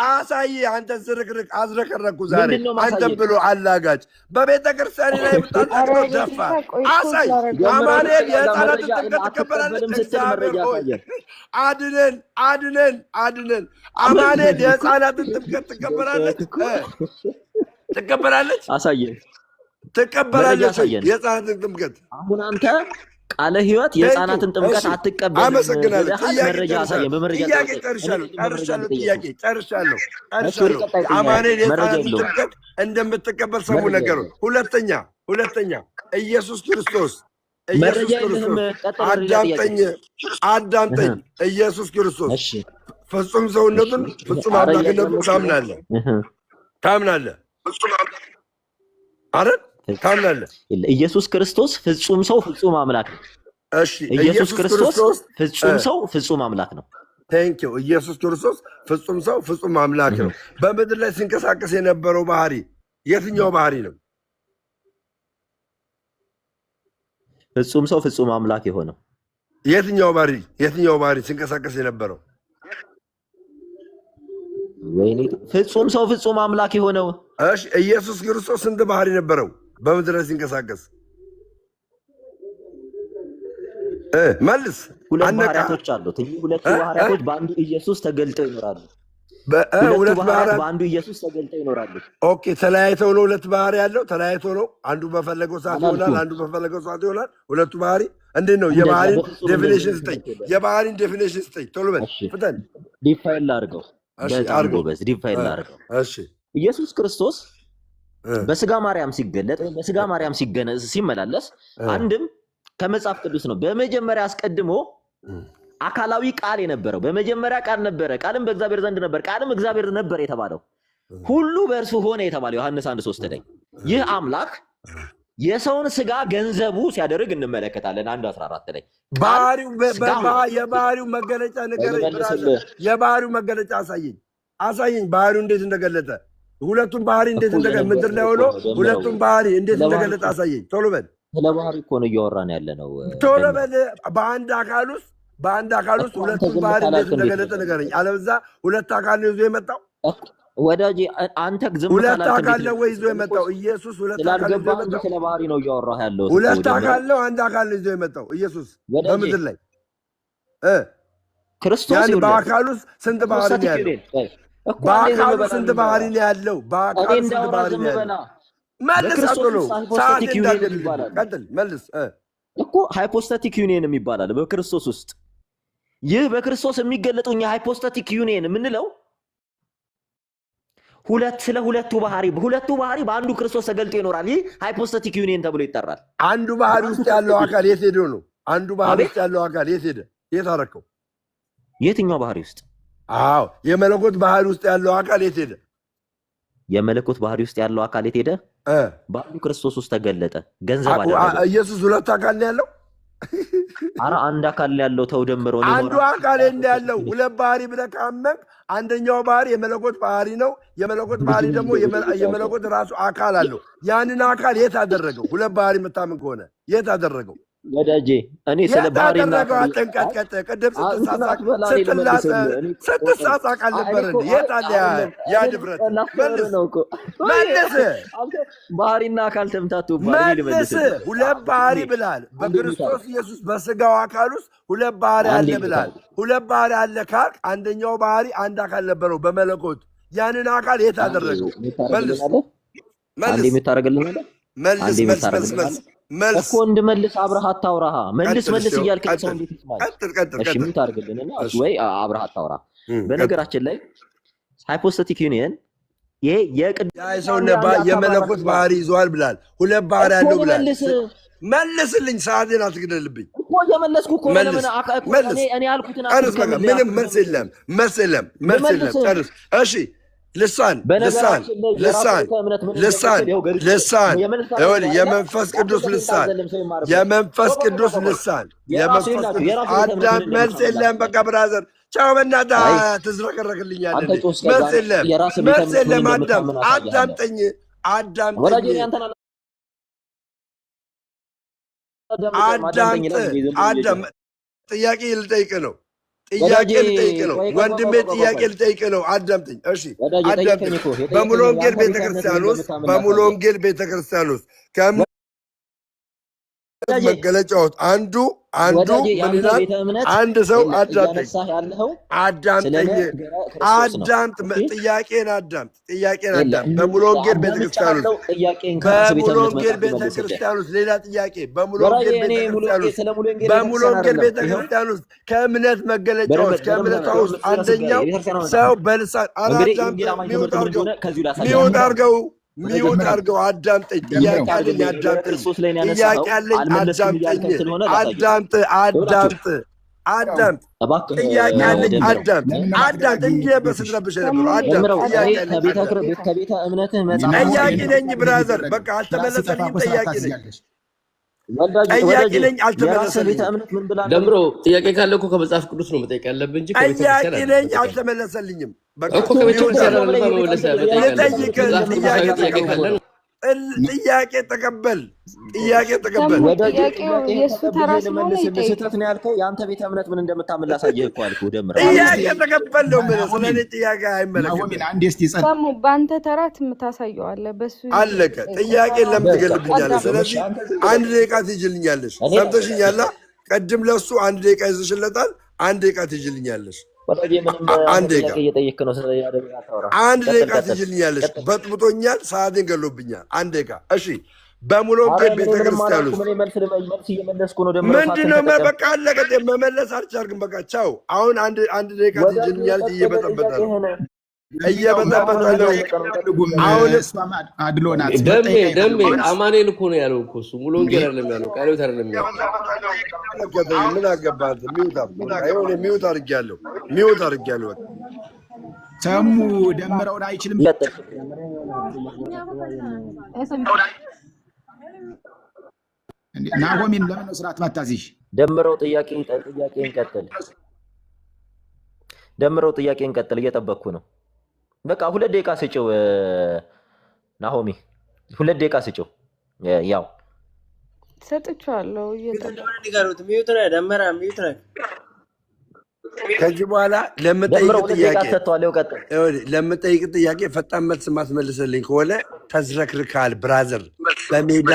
አሳይ። አንተ ዝርክርክ አዝረከረኩ ዛሬ አንተም ብሎ አላጋጭ በቤተ ክርስቲያን ላይ የምታጠቅረው ደፋ። አሳይ። አማኑኤል የህፃናትን ጥምቀት ትቀበላለች? እግዚአብሔር ሆይ አድነን። አማኑኤል የህፃናትን ጥምቀት ትቀበላለች? አሳየን። ትቀበላለች? የህፃናትን ጥምቀት አሁን አንተ ቃለ ሕይወት የህፃናትን ጥምቀት አትቀበልም። አመሰግናለሁ። መረጃ አሳየን። በመረጃ ጨርሻለሁ። አማኑኤል የህፃናትን ጥምቀት እንደምትቀበል ሰሙ ነገሩ። ሁለተኛ ኢየሱስ ክርስቶስ አዳምጠኝ። ኢየሱስ ክርስቶስ ፍጹም ሰውነቱን ፍጹም አምላክነቱን ታምናለህ አይደል? ታምናለህ? ኢየሱስ ክርስቶስ ፍጹም ሰው ፍጹም አምላክ ነው። እሺ፣ ኢየሱስ ክርስቶስ ፍጹም ሰው ፍጹም አምላክ ነው። ቴንኪው። ኢየሱስ ክርስቶስ ፍጹም ሰው ፍጹም አምላክ ነው። በምድር ላይ ሲንቀሳቀስ የነበረው ባህሪ የትኛው ባህሪ ነው? ፍጹም ሰው ፍጹም አምላክ የሆነው የትኛው ባህሪ ሲንቀሳቀስ የነበረው? ወይኔ ፍጹም ሰው ፍጹም አምላክ የሆነው እሺ፣ ኢየሱስ ክርስቶስ ስንት ባህሪ ነበረው በምድር ላይ ሲንቀሳቀስ? መልስ። ሁለት ባህሪያቶች አሉት። እኚህ ሁለቱ ባህሪያቶች በአንዱ ኢየሱስ ተገልጠው ይኖራሉ። ሁለት ባህሪያት በአንዱ ኢየሱስ ተገልጠው ይኖራሉ። ኦኬ፣ ተለያይተው ነው። ሁለት ባህሪ ያለው ተለያይተው ነው። አንዱ በፈለገው ሰዓት ይሆናል፣ አንዱ በፈለገው ሰዓት ይሆናል። ሁለቱ ባህሪ እንዴት ነው? የባህሪን ዴፊኒሽን ስጠኝ። የባህሪን ዴፊኒሽን ስጠኝ። ቶሎ በል ፍጠን። ዲፋይን ላድርገው። በጣም ጎበዝ። ዲፋይን ላድርገው። እሺ፣ ኢየሱስ ክርስቶስ በስጋ ማርያም ሲገለጥ ወይም በስጋ ማርያም ሲመላለስ አንድም ከመጽሐፍ ቅዱስ ነው። በመጀመሪያ አስቀድሞ አካላዊ ቃል የነበረው በመጀመሪያ ቃል ነበረ፣ ቃልም በእግዚአብሔር ዘንድ ነበር፣ ቃልም እግዚአብሔር ነበር የተባለው ሁሉ በእርሱ ሆነ የተባለው ዮሐንስ 1:3 ላይ ይህ አምላክ የሰውን ስጋ ገንዘቡ ሲያደርግ እንመለከታለን። 1:14 ላይ የባህሪው መገለጫ ንገረኝ። የባህሪው መገለጫ አሳየኝ። ባህሪው እንዴት እንደገለጠ ሁለቱም ባህሪ እንዴት እንደገለጠ ምድር ላይ ሆኖ ሁለቱም ባህሪ እንዴት እንደገለጠ አሳየኝ። ቶሎ በል። ስለ ባህሪ እኮ ነው እያወራን ያለ ነው። ቶሎ በል። በአንድ አካል ውስጥ ሁለቱም ባህሪ እንዴት እንደገለጠ ንገረኝ። አለበዛ ሁለት አካል ነው ይዞ የመጣው ወዳጄ። አንተ ዝም ብለህ ሁለት አካል ነው ወይ ይዞ የመጣው ኢየሱስ? ሁለት አካል ነው ይዞ የመጣው። ስለ ባህሪ ነው እያወራህ ያለው። ሁለት አካል ነው አንድ አካል ነው ይዞ የመጣው ኢየሱስ በምድር ላይ ክርስቶስ። ያን በአካል ውስጥ ስንት ባህሪ ነው ያለው? በአካሉ ስንት ባህሪ ነው ያለው? በአካሉ ስንት ባህሪ ነው ያለው? መልስ አጥሎ ሃይፖስታቲክ ዩኒየን ይባላል። ቀጥል መልስ እኮ ሃይፖስታቲክ ዩኒየን ይባላል በክርስቶስ ውስጥ። ይህ በክርስቶስ የሚገለጡኛ ሃይፖስታቲክ ዩኒየን የምንለው ስለ ሁለቱ ባህሪ በአንዱ ክርስቶስ ተገልጦ ይኖራል። ይህ ሃይፖስታቲክ ዩኒየን ተብሎ ይጠራል። አንዱ ባህሪ ውስጥ ያለው አካል የት ሄዶ ነው? አንዱ ባህሪ ውስጥ ያለው አካል የት ሄደ? የት አደረከው? የትኛው ባህሪ ውስጥ? አዎ የመለኮት ባህሪ ውስጥ ያለው አካል የት ሄደ? የመለኮት ባህሪ ውስጥ ያለው አካል የት ሄደ? በአንዱ ክርስቶስ ውስጥ ተገለጠ፣ ገንዘብ አደረገ። ኢየሱስ ሁለት አካል ነው ያለው? ኧረ አንድ አካል ነው ያለው። ተውደምረው ነው አንዱ አካል ነው ያለው። ሁለት ባህሪ ብለህ ካመንክ አንደኛው ባህሪ የመለኮት ባህሪ ነው። የመለኮት ባህሪ ደግሞ የመለኮት ራሱ አካል አለው። ያንን አካል የት አደረገው? ሁለት ባህሪ የምታምን ከሆነ የት አደረገው? ወዳጄ እኔ ስለ ባህሪ አጠንቀጥቀጥ ቅድም ስትሳሳቅ አልነበረ? የት አለ ያ ድፍረት? መልስ። ባህሪና አካል ተምታቱ መልስ። ሁለት ባህሪ ብላል። በክርስቶስ ኢየሱስ በስጋው አካል ውስጥ ሁለት ባህሪ አለ ብላል። ሁለት ባህሪ አለ ካልክ አንደኛው ባህሪ አንድ አካል ነበረው በመለኮት። ያንን አካል የት አደረገው? መልስ። አንዴ የምታደርግልን አለ መልስ እኮ እንድመልስ አብረህ አታውራህ። መልስ እያልክ ሰው እንዴት ይስማል? እሺ ምን ታደርግልንና ወይ አብረህ አታውራ። በነገራችን ላይ ሃይፖስታቲክ ዩኒየን ይሄ ሰው የመለኮት ባህሪ ይዟል ብላል። ሁለት ባህሪ ያለው ብላል። መልስልኝ፣ ሰዓቴን አትግደልብኝ እኮ እየመለስኩ እኮ ነው። እኔ ያልኩትን ምንም መልስ የለም። ጨርስ። እሺ ልሳን የመንፈስ ቅዱስ ልሳን አዳም መልስ የለም። በቃ ብራዘር ቻው፣ በእናትህ ትዝረከረክልኛለህ። መልስ የለም። አዳምጠኝ። ጥያቄ ልጠይቅ ነው። ወንድሜ ጥያቄ ልጠይቅ ነው። አዳምጠኝ። እሺ አዳምጠኝ። በሙሉ ወንጌል ቤተክርስቲያን ውስጥ መገለጫዎች አንዱ ምን ይላል? አንድ ሰው አዳምጠኝ። ጥያቄን አዳምጥ። በሙሉ ወንጌል ቤተክርስቲያን ውስጥ ሌላ ጥያቄ። በሙሉ ወንጌል ቤተክርስቲያን ውስጥ ከእምነት መገለጫዎች ከእምነቷ ውስጥ አንደኛው ሰው በልሳን ሚውት አድርገው። አዳምጠኝ። ጥያቄ አለኝ። አዳምጠኝ። እንጂ በስትረብሽ ነበሩ። ከቤተ እምነትህ ጠያቂ ነኝ ብራዘር። በቃ አልተመለሰልኝም። ጠያቂ ነኝ አልተመለሰልኝም። ደምሮ ጥያቄ ካለ እኮ ከመጽሐፍ ቅዱስ ነው መጠየቅ ያለብህ እንጂ ጠያቂ ነኝ አልተመለሰልኝም። ጥያቄ ተቀበል። ጥያቄ ተቀበል። ጥያቄው የእሱ ተራ ስለሆነ ስህተት ነው ያልከው። የአንተ ቤተ እምነት ምን እንደምታምን ላሳየህ እኮ አልኩህ። ደምረው ጥያቄ ተቀበል ነው ምን ስለኔ ጥያቄ አይመለከትም። ሰሙ በአንተ ተራ ትምታሳየዋለህ። በሱ አለቀ። ጥያቄ ለምን ትገልብኛለህ? ስለዚህ 1 ደቂቃ ትይዝልኛለሽ። ሰምተሽኛል? ቀድም ለሱ 1 ደቂቃ ይዘሽለታል። 1 ደቂቃ ትይዝልኛለሽ። 1 ደቂቃ ትይዝልኛለሽ። በጥብጦኛል፣ ሰዓቴን ገሎብኛል። 1 ደቂቃ እሺ። በሙሉ ቤተክርስቲያን ውስጥ ምንድነው? በቃ አለቀ። መመለስ አልቻልክም። በቃ ቻው። አሁን 1 ደቂቃ ትይዝልኛለሽ። እየበጠበጠ ነው ደሜ አማኔን እኮ ነው ያለው እኮ እሱ ሙሉ ወንጌል አይደለም ያለው ቃልዮት አይደለም ያለው። ምን አገባት? ሚውት አድርጌያለሁ። ሚውት አድርጌያለሁ። ሰሙ ደምረውን አይችልም። ናሆሚን ለምን ነው ስርዓት ማታዚሽ? ደምረው ጥያቄን ቀጥል። ደምረው ጥያቄን ቀጥል። እየጠበቅኩ ነው። በቃ 2 ደቂቃ ስጭው ናሆሚ፣ 2 ደቂቃ ስጭው። ያው ሰጥቻለሁ። ከዚህ በኋላ ለምጠይቅ ጥያቄ ፈጣን መልስ ማትመልስልኝ ከሆነ ተዝረክርካል። ብራዘር በሜዳ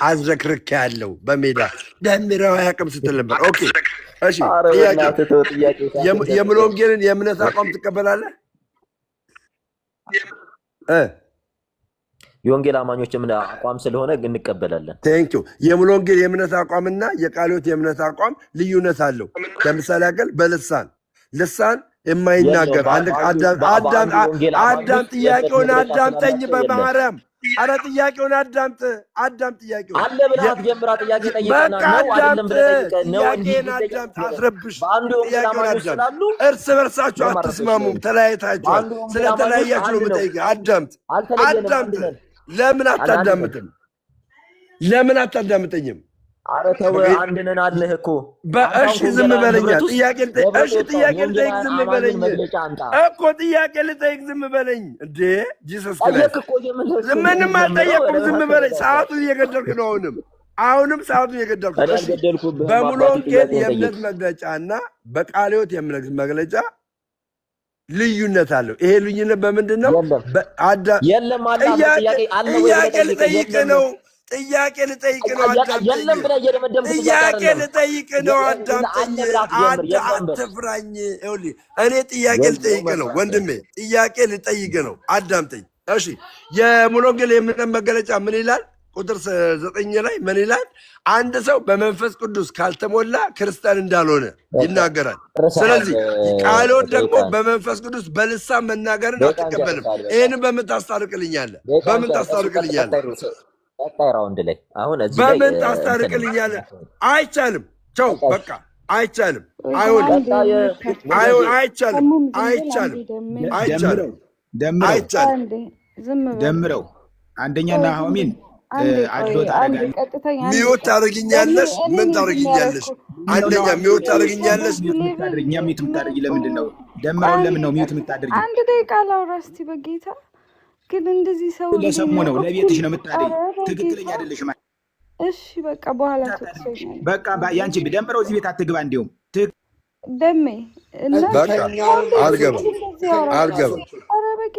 አዝረክርክ ያለው በሜዳ ደምረው አያውቅም ስትል ነበር። ኦኬ እሺ። የሙሉ ወንጌልን የእምነት አቋም ትቀበላለህ? የወንጌል አማኞች አቋም ስለሆነ እንቀበላለን። ቴንኪው። የሙሉ ወንጌል የእምነት አቋምና የቃልዮት የእምነት አቋም ልዩነት አለው። ለምሳሌ ያክል በልሳን የማይናገር አዳም ጥያቄውን አዳምጠኝ በማርያም አረ ጥያቄውን አዳምጥ ጥያቄውን አለ ብለህ ጀምራ ጥያቄ ጠይቀና ነው አይደለም ጥያቄን አዳምጥ። አትረብሽ። ጥያቄውን አዳምጥ። እርስ በርሳችሁ አትስማሙም፣ ተለያይታችኋል። ስለተለያያችሁ ነው የምጠይቅህ። አዳምጥ። ለምን አታዳምጥም? ለምን አታዳምጠኝም? አረ ተው፣ አንድ ነን አለህ እኮ። እሺ ዝም በለኛ። ጥያቄ ልጠይቅ ዝም በለኝ እኮ። ጥያቄ ልጠይቅ ዝም በለኝ እንዴ! ጂሰስ ክርስቶስ ምንም አልጠየቅኩም። ዝም በለኝ። ሰዓቱን እየገደልክ ነው። አሁንም ሰዓቱን እየገደልክ ነው። በሙሉ ወንጌል የእምነት መግለጫ እና በቃልዮት የእምነት መግለጫ ልዩነት አለው። ይሄ ልዩነት በምንድን ነው? የለም አለ ጥያቄ ልጠይቅ ነው። ጥያቄ ልጠይቅ ነው። አዳምጠኝ። አትፍራኝ። እኔ ጥያቄ ልጠይቅ ነው ወንድሜ፣ ጥያቄ ልጠይቅ ነው። አዳምጠኝ እሺ። የሙሉ ወንጌል የእምነት መገለጫ ምን ይላል? ቁጥር 9 ላይ ምን ይላል? አንድ ሰው በመንፈስ ቅዱስ ካልተሞላ ክርስቲያን እንዳልሆነ ይናገራል። ስለዚህ ቃልዮት ደግሞ በመንፈስ ቅዱስ በልሳን መናገርን አትቀበልም። ይህንን በምን ታስታርቅልኛለህ? በምን ታስታርቅልኛለህ? አይቻልም። ቸው በቃ አይቻልም። አይቻልም። ደምረው አንደኛ ናሆሚን ሚውት ታደርጊኛለሽ? ምን ታደርጊኛለሽ? አንደኛ ሚውት ታደርጊኛለሽ? እኛ ሚውት የምታደርጊ ለምንድን ነው? ደምረውን ለምን ነው ሚውት የምታደርጊ? 1 ደቂቃ ላውራ እስኪ። በጌታ ግን እንደዚህ ሰው ለሰሙ ነው፣ ለቤትሽ ነው የምታደርጊ። ትክክለኛ አይደለሽም። እሺ በቃ በኋላ ተወሰነ። በቃ ያንቺ ደምረው እዚህ ቤት አትግባ። እንዲሁም ደሜ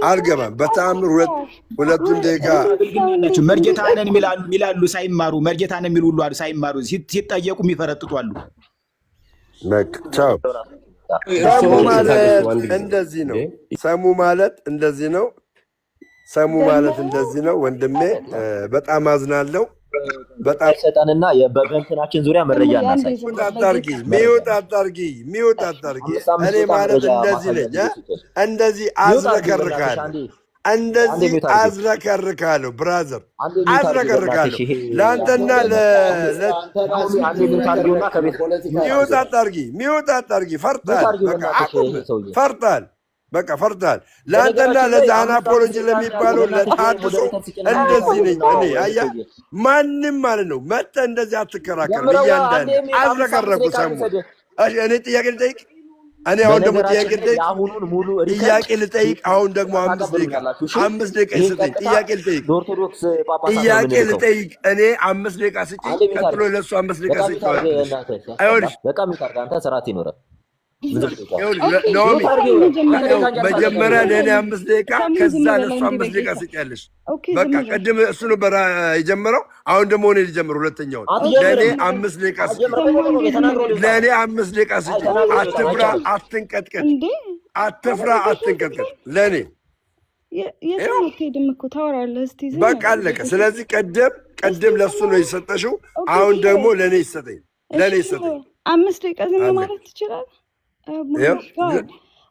አልገባም። በተአምር ሁለቱን ደቂቃ መርጌታ ነን የሚላሉ ሳይማሩ መርጌታ ነን የሚሉ ሁሉ ሳይማሩ ሲጠየቁ የሚፈረጥጡ አሉ። ሰሙ ማለት እንደዚህ ነው። ሰሙ ማለት እንደዚህ ነው። ወንድሜ በጣም አዝናለሁ። በጣም ሰጠንና በእንትናችን ዙሪያ መረጃ እናሳይ። ሚውት አታርጊ። እኔ ማለት እንደዚህ ነኝ። እንደዚህ አዝረከርካለሁ ብራዘር፣ አዝረከርካለሁ ለአንተና ሚውት አታርጊ። ፈርታል። በቃ ፈርታል። ለአንተና ለዛና አፖሎጂ ለሚባለው ለታድሶ እንደዚህ ነኝ እኔ። አየህ ማንም ማለት ነው መጥተህ እንደዚህ አትከራከርም። እያንዳንድ አዝረከረኩ። ሰሙ እኔ ጥያቄ ልጠይቅ እኔ አሁን ደግሞ ጥያቄ ልጠይቅ የአሁኑን ሙሉ ጥያቄ ልጠይቅ። አሁን ደግሞ 5 ደቂቃ ይሰጠኝ። ጥያቄ ልጠይቅ ኦርቶዶክስ ጥያቄ ልጠይቅ። እኔ 5 ደቂቃ ስጪኝ። ቀጥሎ ለሱ 5 ደቂቃ ስጪኝ። አይሆንሽ። በቃ ሚታርጋ አንተ ስርዓት ይኖረ ኖሚ መጀመሪያ ለእኔ 5 ደቂቃ ከዛ ለሱ 5 ደቂቃ ስጪያለሽ። በቃ ቅድም እሱ ነበር የጀመረው። አሁን ደግሞ እኔ ልጀምር ሁለተኛውን። ለእኔ 5 ደቂቃ ስጪኝ። ለእኔ 5 ደቂቃ ስጪኝ። አትፍራ፣ አትንቀጥቀጥ። አትፍራ፣ አትንቀጥቀጥ። ለእኔ በቃ አለቀ። ስለዚህ ቅድም ለሱ ነው የሰጠሽው። አሁን ደግሞ ለእኔ ይሰጠኝ። ለእኔ ይሰጠኝ። 5 ደቂቃ ዝም ማለት ትችላለህ?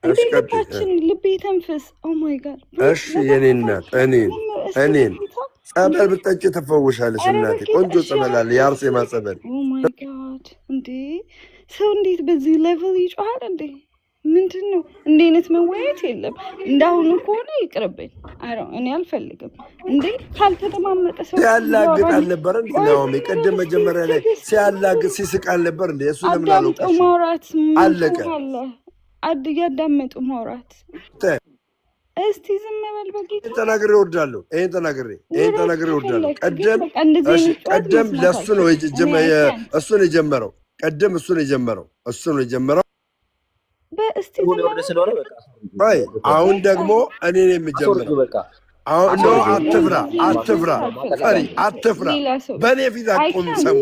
እንዴታችን ልቤ ተንፍስ። ኦማይ ጋድ። እሺ የኔ እናት እኔን ጸበል ብጠጪ ትፈውሻለሽ እናቴ። ቆንጆ ጸበል አለ፣ የአርሴማ ጸበል። ኦማይ ጋድ። እንዴ ሰው እንዴት በዚህ ሌቭል ይጮሃል እንዴ? ምንድን ነው? እንደ አይነት መወያየት የለም። እንዳሁኑ ከሆነ ይቅርብኝ። እኔ አልፈልግም። እንዴ ካልተደማመጠ ሰው ሲያላግጥ አልነበር እንዴ? ናኦሚ ቅድም መጀመሪያ ላይ ሲያላግጥ ሲስቅ አልነበር እንዴ? እሱ ለምን አዳምጦ ማውራት አለቀ። እያዳመጡ ማውራት። እስቲ ዝም በል በጌታ። ተናግሬ እወርዳለሁ። ይሄን ተናግሬ እወርዳለሁ። ቀደም ለሱ ነው እሱን የጀመረው። ቀደም እሱን የጀመረው አሁን ደግሞ እኔ ነው የምጀምረው። አሁን ነው አትፍራ፣ ፈሪ አትፍራ። በእኔ ፊት አቆም፣ ሰሙ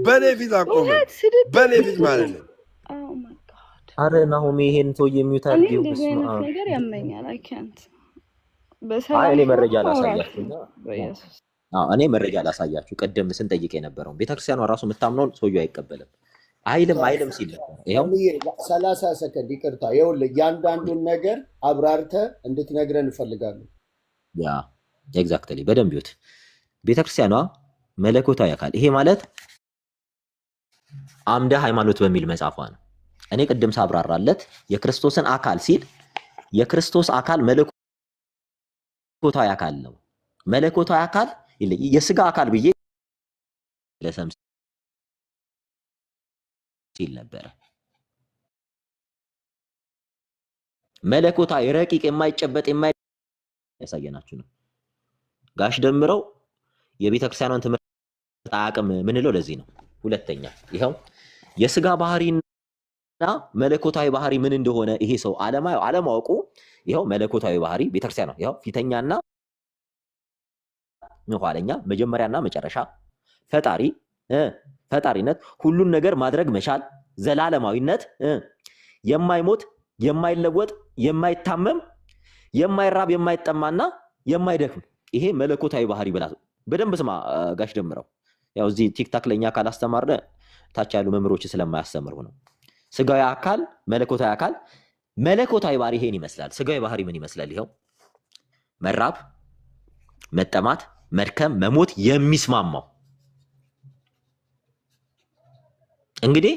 በእኔ ፊት አቆም፣ በእኔ ፊት ማለት ነው። አረ ናሆሚ ይሄን ሰው የሚዩት አድርጊው። ነገር ያመኛል። እኔ መረጃ ላሳያችሁ። ቅድም ስንጠይቅ የነበረው ቤተክርስቲያኗ ራሱ የምታምነውን ሰውዬው አይቀበልም አይልም ሲል ነበር። ይኸው 30 ሰከንድ ይቅርታ። ይኸውልህ እያንዳንዱን ነገር አብራርተህ እንድትነግረን እንፈልጋለን። ያ ኤግዛክትሊ በደንብ ይሁት። ቤተክርስቲያኗ መለኮታዊ አካል፣ ይሄ ማለት አምደ ሃይማኖት በሚል መጽሐፏ ነው። እኔ ቅድም ሳብራራለት የክርስቶስን አካል ሲል የክርስቶስ አካል መለኮታዊ አካል ነው። መለኮታዊ አካል የስጋ አካል ብዬ ለሰም ሲል ነበረ። መለኮታዊ ረቂቅ የማይጨበጥ ያሳየናችሁ ነው። ጋሽ ደምረው የቤተክርስቲያኗን ትምህርት አያውቅም ምንለው ለዚህ ነው። ሁለተኛ ይኸው የስጋ ባህሪና መለኮታዊ ባህሪ ምን እንደሆነ ይሄ ሰው አለማወቁ፣ ይኸው መለኮታዊ ባህሪ ቤተክርስቲያን ነው። ይኸው ፊተኛና ኋለኛ፣ መጀመሪያና መጨረሻ፣ ፈጣሪነት፣ ሁሉን ነገር ማድረግ መቻል፣ ዘላለማዊነት፣ የማይሞት የማይለወጥ የማይታመም የማይራብ የማይጠማና የማይደክም፣ ይሄ መለኮታዊ ባህሪ ብላ በደንብ ስማ ጋሽ ደምረው። ያው እዚህ ቲክታክ ለኛ ካላስተማርነ ታች ያሉ መምህሮች ስለማያስተምሩ ነው። ስጋዊ አካል፣ መለኮታዊ አካል፣ መለኮታዊ ባህሪ ይሄን ይመስላል። ስጋዊ ባህሪ ምን ይመስላል? ይሄው መራብ፣ መጠማት፣ መድከም፣ መሞት የሚስማማው። እንግዲህ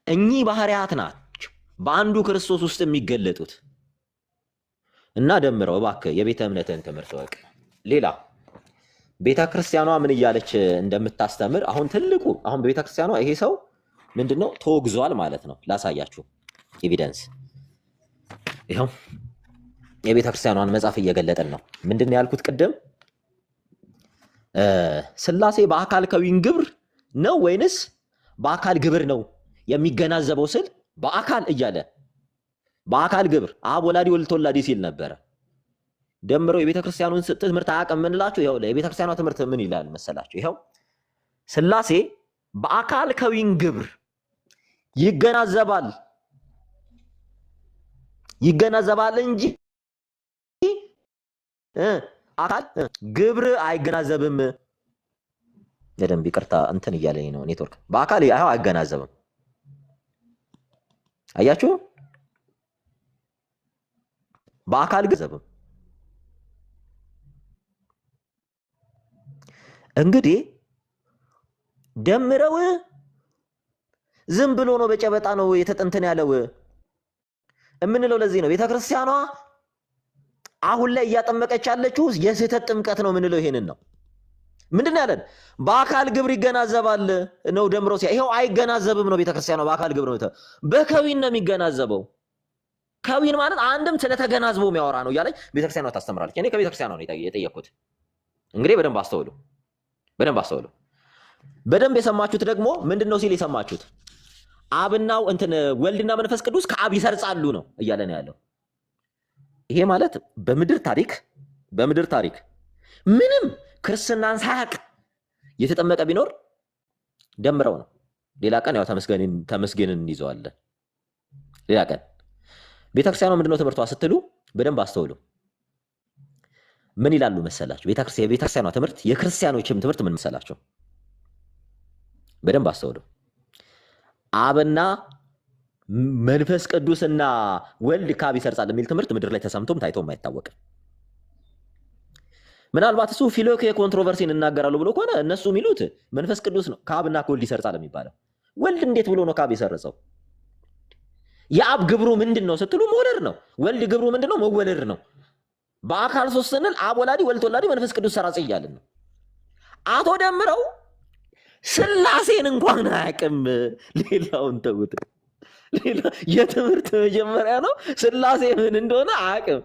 እኚህ ባህሪያት ናቸው በአንዱ ክርስቶስ ውስጥ የሚገለጡት። እና ደምረው እባክህ የቤተ እምነትን ትምህርት ወቅ። ሌላ ቤተ ክርስቲያኗ ምን እያለች እንደምታስተምር አሁን ትልቁ አሁን በቤተ ክርስቲያኗ ይሄ ሰው ምንድነው ተወግዟል ማለት ነው። ላሳያችሁ ኤቪደንስ። ይሄው የቤተ ክርስቲያኗን መጽሐፍ እየገለጠን ነው። ምንድነው ያልኩት ቅድም? ስላሴ በአካል ከዊን ግብር ነው ወይንስ በአካል ግብር ነው የሚገናዘበው ስል በአካል እያለ በአካል ግብር አብ ወላዲ ወልድ ተወላዲ ሲል ነበረ። ደምረው የቤተ ክርስቲያኑን ትምህርት አያውቅም የምንላችሁ ይኸው የቤተ ክርስቲያኗ ትምህርት ምን ይላል መሰላችሁ? ይኸው ስላሴ በአካል ከዊን ግብር ይገናዘባል እንጂ አካል ግብር አይገናዘብም። በደንብ ይቅርታ እንትን እያለኝ ነው ኔትወርክ። በአካል ይኸው አይገናዘብም። አያችሁ? በአካል ገንዘብም እንግዲህ ደምረው ዝም ብሎ ነው በጨበጣ ነው የተጠንተን ያለው እምንለው ለዚህ ነው። ቤተክርስቲያኗ አሁን ላይ እያጠመቀች ያለችው የስህተት ጥምቀት ነው የምንለው ይሄንን ነው። ምንድን ያለን? በአካል ግብር ይገናዘባል ነው ደምሮ ሲያ ይሄው አይገናዘብም ነው ቤተክርስቲያኗ በአካል ግብር ነው በከዊን ነው የሚገናዘበው። ከዊን ማለት አንድም ስለተገናዝቦ የሚያወራ ነው እያለች ቤተክርስቲያኗ ታስተምራለች። እኔ ከቤተክርስቲያኗ ነው የጠየቅኩት። እንግዲህ በደንብ አስተውሉ፣ በደንብ አስተውሉ። በደንብ የሰማችሁት ደግሞ ምንድን ነው ሲል የሰማችሁት አብናው እንትን ወልድና መንፈስ ቅዱስ ከአብ ይሰርጻሉ ነው እያለ ነው ያለው። ይሄ ማለት በምድር ታሪክ ምንም ክርስትናን ሳያቅ የተጠመቀ ቢኖር ደምረው ነው። ሌላ ቀን ያው ተመስገንን እንይዘዋለን። ሌላ ቀን ቤተክርስቲያኗ ምንድነው ትምህርቷ ስትሉ በደንብ አስተውሉ። ምን ይላሉ መሰላችሁ? የቤተክርስቲያኗ ትምህርት የክርስቲያኖችም ትምህርት ምን መሰላችሁ? በደንብ አስተውሉ። አብና መንፈስ ቅዱስና ወልድ ከአብ ይሰርጻል የሚል ትምህርት ምድር ላይ ተሰምቶም ታይቶም አይታወቅም። ምናልባት እሱ ፊሎኬ ኮንትሮቨርሲን እናገራሉ ብሎ ከሆነ እነሱ የሚሉት መንፈስ ቅዱስ ነው ከአብና ከወልድ ይሰርጻል የሚባለው። ወልድ እንዴት ብሎ ነው ከአብ የሰረጸው? የአብ ግብሩ ምንድን ነው ስትሉ መውለድ ነው። ወልድ ግብሩ ምንድን ነው? መወለድ ነው። በአካል ሶስት ስንል አብ ወላዲ፣ ወልድ ተወላዲ፣ መንፈስ ቅዱስ ሰራጺ እያልን ነው። አቶ ደምረው ስላሴን እንኳን አያውቅም። ሌላውን ተውት። ሌላ የትምህርት መጀመሪያ ነው። ስላሴ ምን እንደሆነ አያውቅም።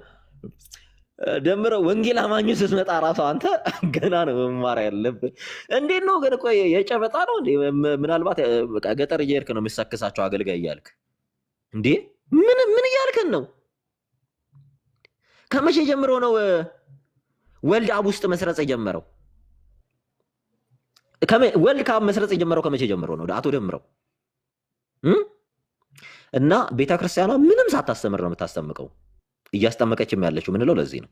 ደምረው ወንጌል አማኙ ስትመጣ ራሱ አንተ ገና ነው መማር ያለብህ። እንዴት ነው ግን? ቆይ የጨበጣ ነው እንዴ? ምናልባት ገጠር እየሄድክ ነው የሚሳክሳቸው አገልጋይ እያልክ እንዴ? ምን እያልክን ነው? ከመቼ ጀምሮ ነው ወልድ አብ ውስጥ መስረጽ የጀመረው? ወልድ ከአብ መስረጽ የጀመረው ከመቼ ጀምሮ ነው? አቶ ደምረው እና ቤተክርስቲያኗ ምንም ሳታስተምር ነው የምታስጠምቀው። እያስጠመቀችም ያለችው ምንለው ለዚህ ነው።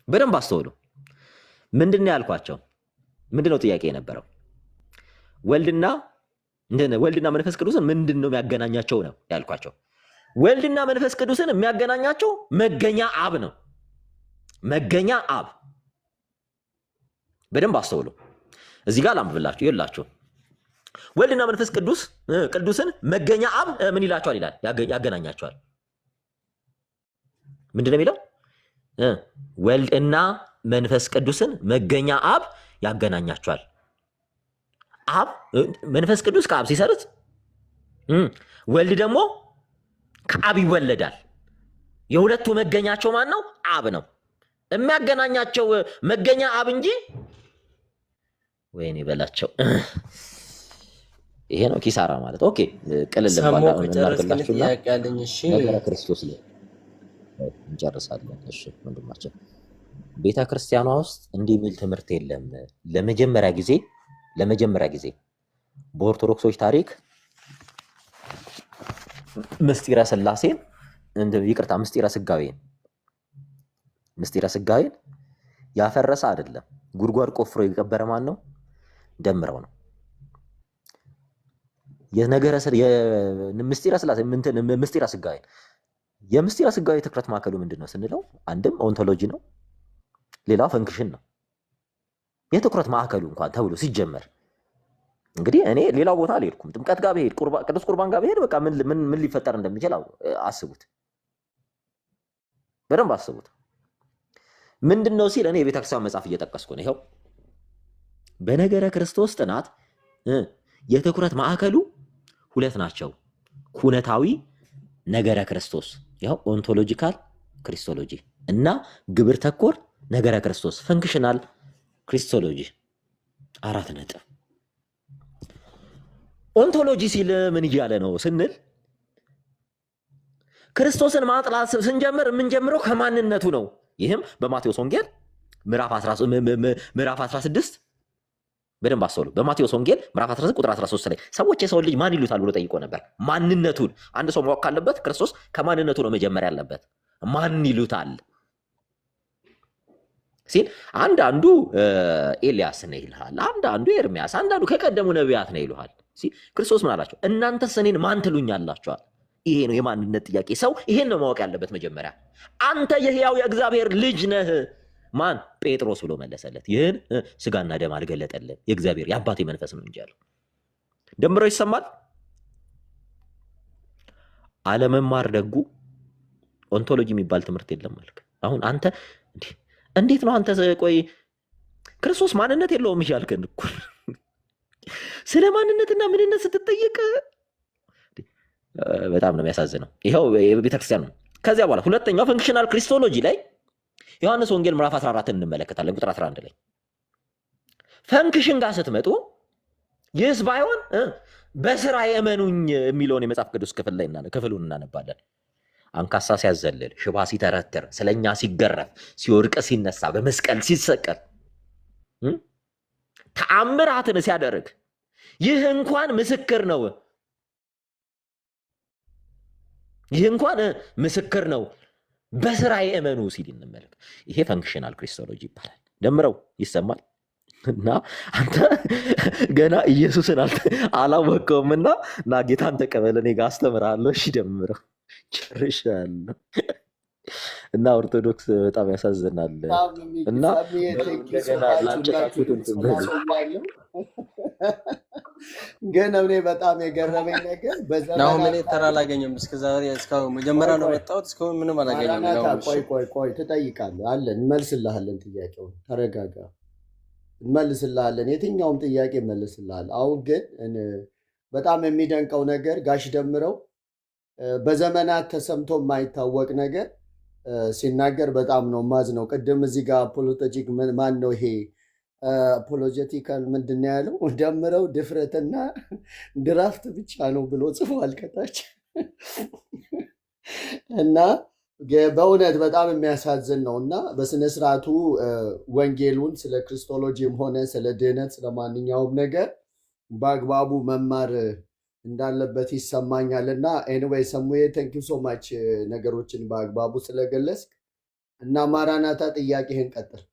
በደንብ አስተውሉ። ምንድነው ያልኳቸው? ምንድነው ጥያቄ የነበረው? ወልድና መንፈስ ቅዱስን ምንድነው የሚያገናኛቸው ነው ያልኳቸው። ወልድና መንፈስ ቅዱስን የሚያገናኛቸው መገኛ አብ ነው። መገኛ አብ። በደንብ አስተውሉ። እዚህ ጋር ላምብላችሁ ይላችሁ። ወልድና መንፈስ ቅዱስን መገኛ አብ ምን ይላቸዋል ይላል? ያገናኛቸዋል። ምንድነው የሚለው? ወልድና መንፈስ ቅዱስን መገኛ አብ ያገናኛቸዋል። አብ መንፈስ ቅዱስ ከአብ ሲሰርጽ ወልድ ደግሞ ከአብ ይወለዳል። የሁለቱ መገኛቸው ማን ነው? አብ ነው። የሚያገናኛቸው መገኛ አብ እንጂ ወይኔ በላቸው። ይሄ ነው ኪሳራ ማለት። ኦኬ ቅልል ባላችሁ ክርስቶስ ላይ እንጨርሳለን። እሺ ወንድማችን፣ ቤተ ክርስቲያኗ ውስጥ እንዲህ የሚል ትምህርት የለም። ለመጀመሪያ ጊዜ በኦርቶዶክሶች ታሪክ ምስጢረ ሥላሴን ምስጢረ ሥጋዌን ያፈረሰ አይደለም። ጉድጓድ ቆፍሮ የቀበረ ማን ነው? ደምረው ነው። ምስጢረ ሥላሴ ምስጢረ ሥጋዌን የምስጢረ ሥጋዌ ትኩረት ማዕከሉ ምንድን ነው ስንለው አንድም ኦንቶሎጂ ነው፣ ሌላው ፈንክሽን ነው። የትኩረት ማዕከሉ እንኳን ተብሎ ሲጀመር እንግዲህ እኔ ሌላው ቦታ አልሄድኩም። ጥምቀት ጋር ብሄድ፣ ቅዱስ ቁርባን ጋር ብሄድ በቃ ምን ሊፈጠር እንደሚችል አስቡት፣ በደንብ አስቡት። ምንድን ነው ሲል እኔ የቤተክርስቲያን መጽሐፍ እየጠቀስኩ ነው። ይኸው በነገረ ክርስቶስ ጥናት የትኩረት ማዕከሉ ሁለት ናቸው። ኩነታዊ ነገረ ክርስቶስ ያው ኦንቶሎጂካል ክሪስቶሎጂ እና ግብር ተኮር ነገረ ክርስቶስ ፈንክሽናል ክሪስቶሎጂ 4 ነጥብ። ኦንቶሎጂ ሲል ምን እያለ ነው ስንል ክርስቶስን ማጥላት ስንጀምር የምንጀምረው ከማንነቱ ነው። ይህም በማቴዎስ ወንጌል ምዕራፍ 16 በደንብ አስተውሉ። በማቴዎስ ወንጌል ምዕራፍ 16 ቁጥር 13 ላይ ሰዎች የሰውን ልጅ ማን ይሉታል ብሎ ጠይቆ ነበር። ማንነቱን አንድ ሰው ማወቅ ካለበት ክርስቶስ ከማንነቱ ነው መጀመር ያለበት። ማን ይሉታል ሲል አንዳንዱ ኤልያስ ነው ይልሃል፣ አንዳንዱ ኤርሚያስ፣ አንዳንዱ ከቀደሙ ነቢያት ነው ይልሃል። ክርስቶስ ምን አላቸው? እናንተስ እኔን ማን ትሉኛላችኋል? ይሄ ነው የማንነት ጥያቄ። ሰው ይሄን ነው ማወቅ ያለበት መጀመሪያ። አንተ የሕያው የእግዚአብሔር ልጅ ነህ። ማን? ጴጥሮስ ብሎ መለሰለት። ይህን ስጋና ደም አልገለጠልን የእግዚአብሔር የአባቴ መንፈስ ነው እንጂ አለው። ደምረው ይሰማል። አለመማር ደጉ ኦንቶሎጂ የሚባል ትምህርት የለም አልክ። አሁን አንተ እንዴት ነው አንተ ቆይ ክርስቶስ ማንነት የለውም እያልከን እኮ ስለ ማንነትና ምንነት ስትጠየቅ በጣም ነው የሚያሳዝነው። ይሄው ቤተክርስቲያን ነው። ከዚያ በኋላ ሁለተኛው ፈንክሽናል ክሪስቶሎጂ ላይ ዮሐንስ ወንጌል ምዕራፍ 14 እንመለከታለን። ቁጥር 11 ላይ ፈንክሽን ጋር ስትመጡ ይህስ ባይሆን በስራ የእመኑኝ የሚለውን የመጽሐፍ ቅዱስ ክፍሉን እናነባለን። አንካሳ ሲያዘልል፣ ሽባ ሲተረትር፣ ስለኛ ሲገረፍ፣ ሲወድቅ ሲነሳ፣ በመስቀል ሲሰቀል፣ ተአምራትን ሲያደርግ ይህ እንኳን ምስክር ነው። ይህ እንኳን ምስክር ነው በስራ የእመኑ ሲል እንመለከት። ይሄ ፈንክሽናል ክሪስቶሎጂ ይባላል። ደምረው ይሰማል። እና አንተ ገና ኢየሱስን አላወቀውምና ና ጌታን ተቀበል፣ እኔ ጋር አስተምርሃለሁ። እሺ ደምረው ጨርሻለሁ። እና ኦርቶዶክስ በጣም ያሳዝናል። እና ገና ላንጨታችሁት ግን እኔ በጣም የገረመኝ ነገር አሁን እኔ ተራ አላገኘሁም። እስከዛሬ እስካሁን መጀመሪያ ነው መጣሁት። እስካሁን ምንም አላገኘሁም። ቆይ ትጠይቃለህ አለ እንመልስልሃለን። ጥያቄውን ተረጋጋ፣ እንመልስልሃለን። የትኛውም ጥያቄ እንመልስልሃለን። አሁን ግን በጣም የሚደንቀው ነገር ጋሽ ደምረው በዘመናት ተሰምቶ የማይታወቅ ነገር ሲናገር በጣም ነው ማዝነው። ቅድም እዚህ ጋር ፖለቲክ ማን ነው ይሄ አፖሎጀቲካል ምንድን ነው ያለው? ደምረው ድፍረትና ድራፍት ብቻ ነው ብሎ ጽፏል ከታች እና በእውነት በጣም የሚያሳዝን ነው። እና በስነስርዓቱ ወንጌሉን ስለ ክርስቶሎጂም ሆነ ስለ ድህነት ስለ ማንኛውም ነገር በአግባቡ መማር እንዳለበት ይሰማኛል። እና ኤኒዌይ ሰሙዬ ቴንክ ዩ ሶ ማች ነገሮችን በአግባቡ ስለገለጽክ እና ማራናታ ጥያቄህን ቀጥል።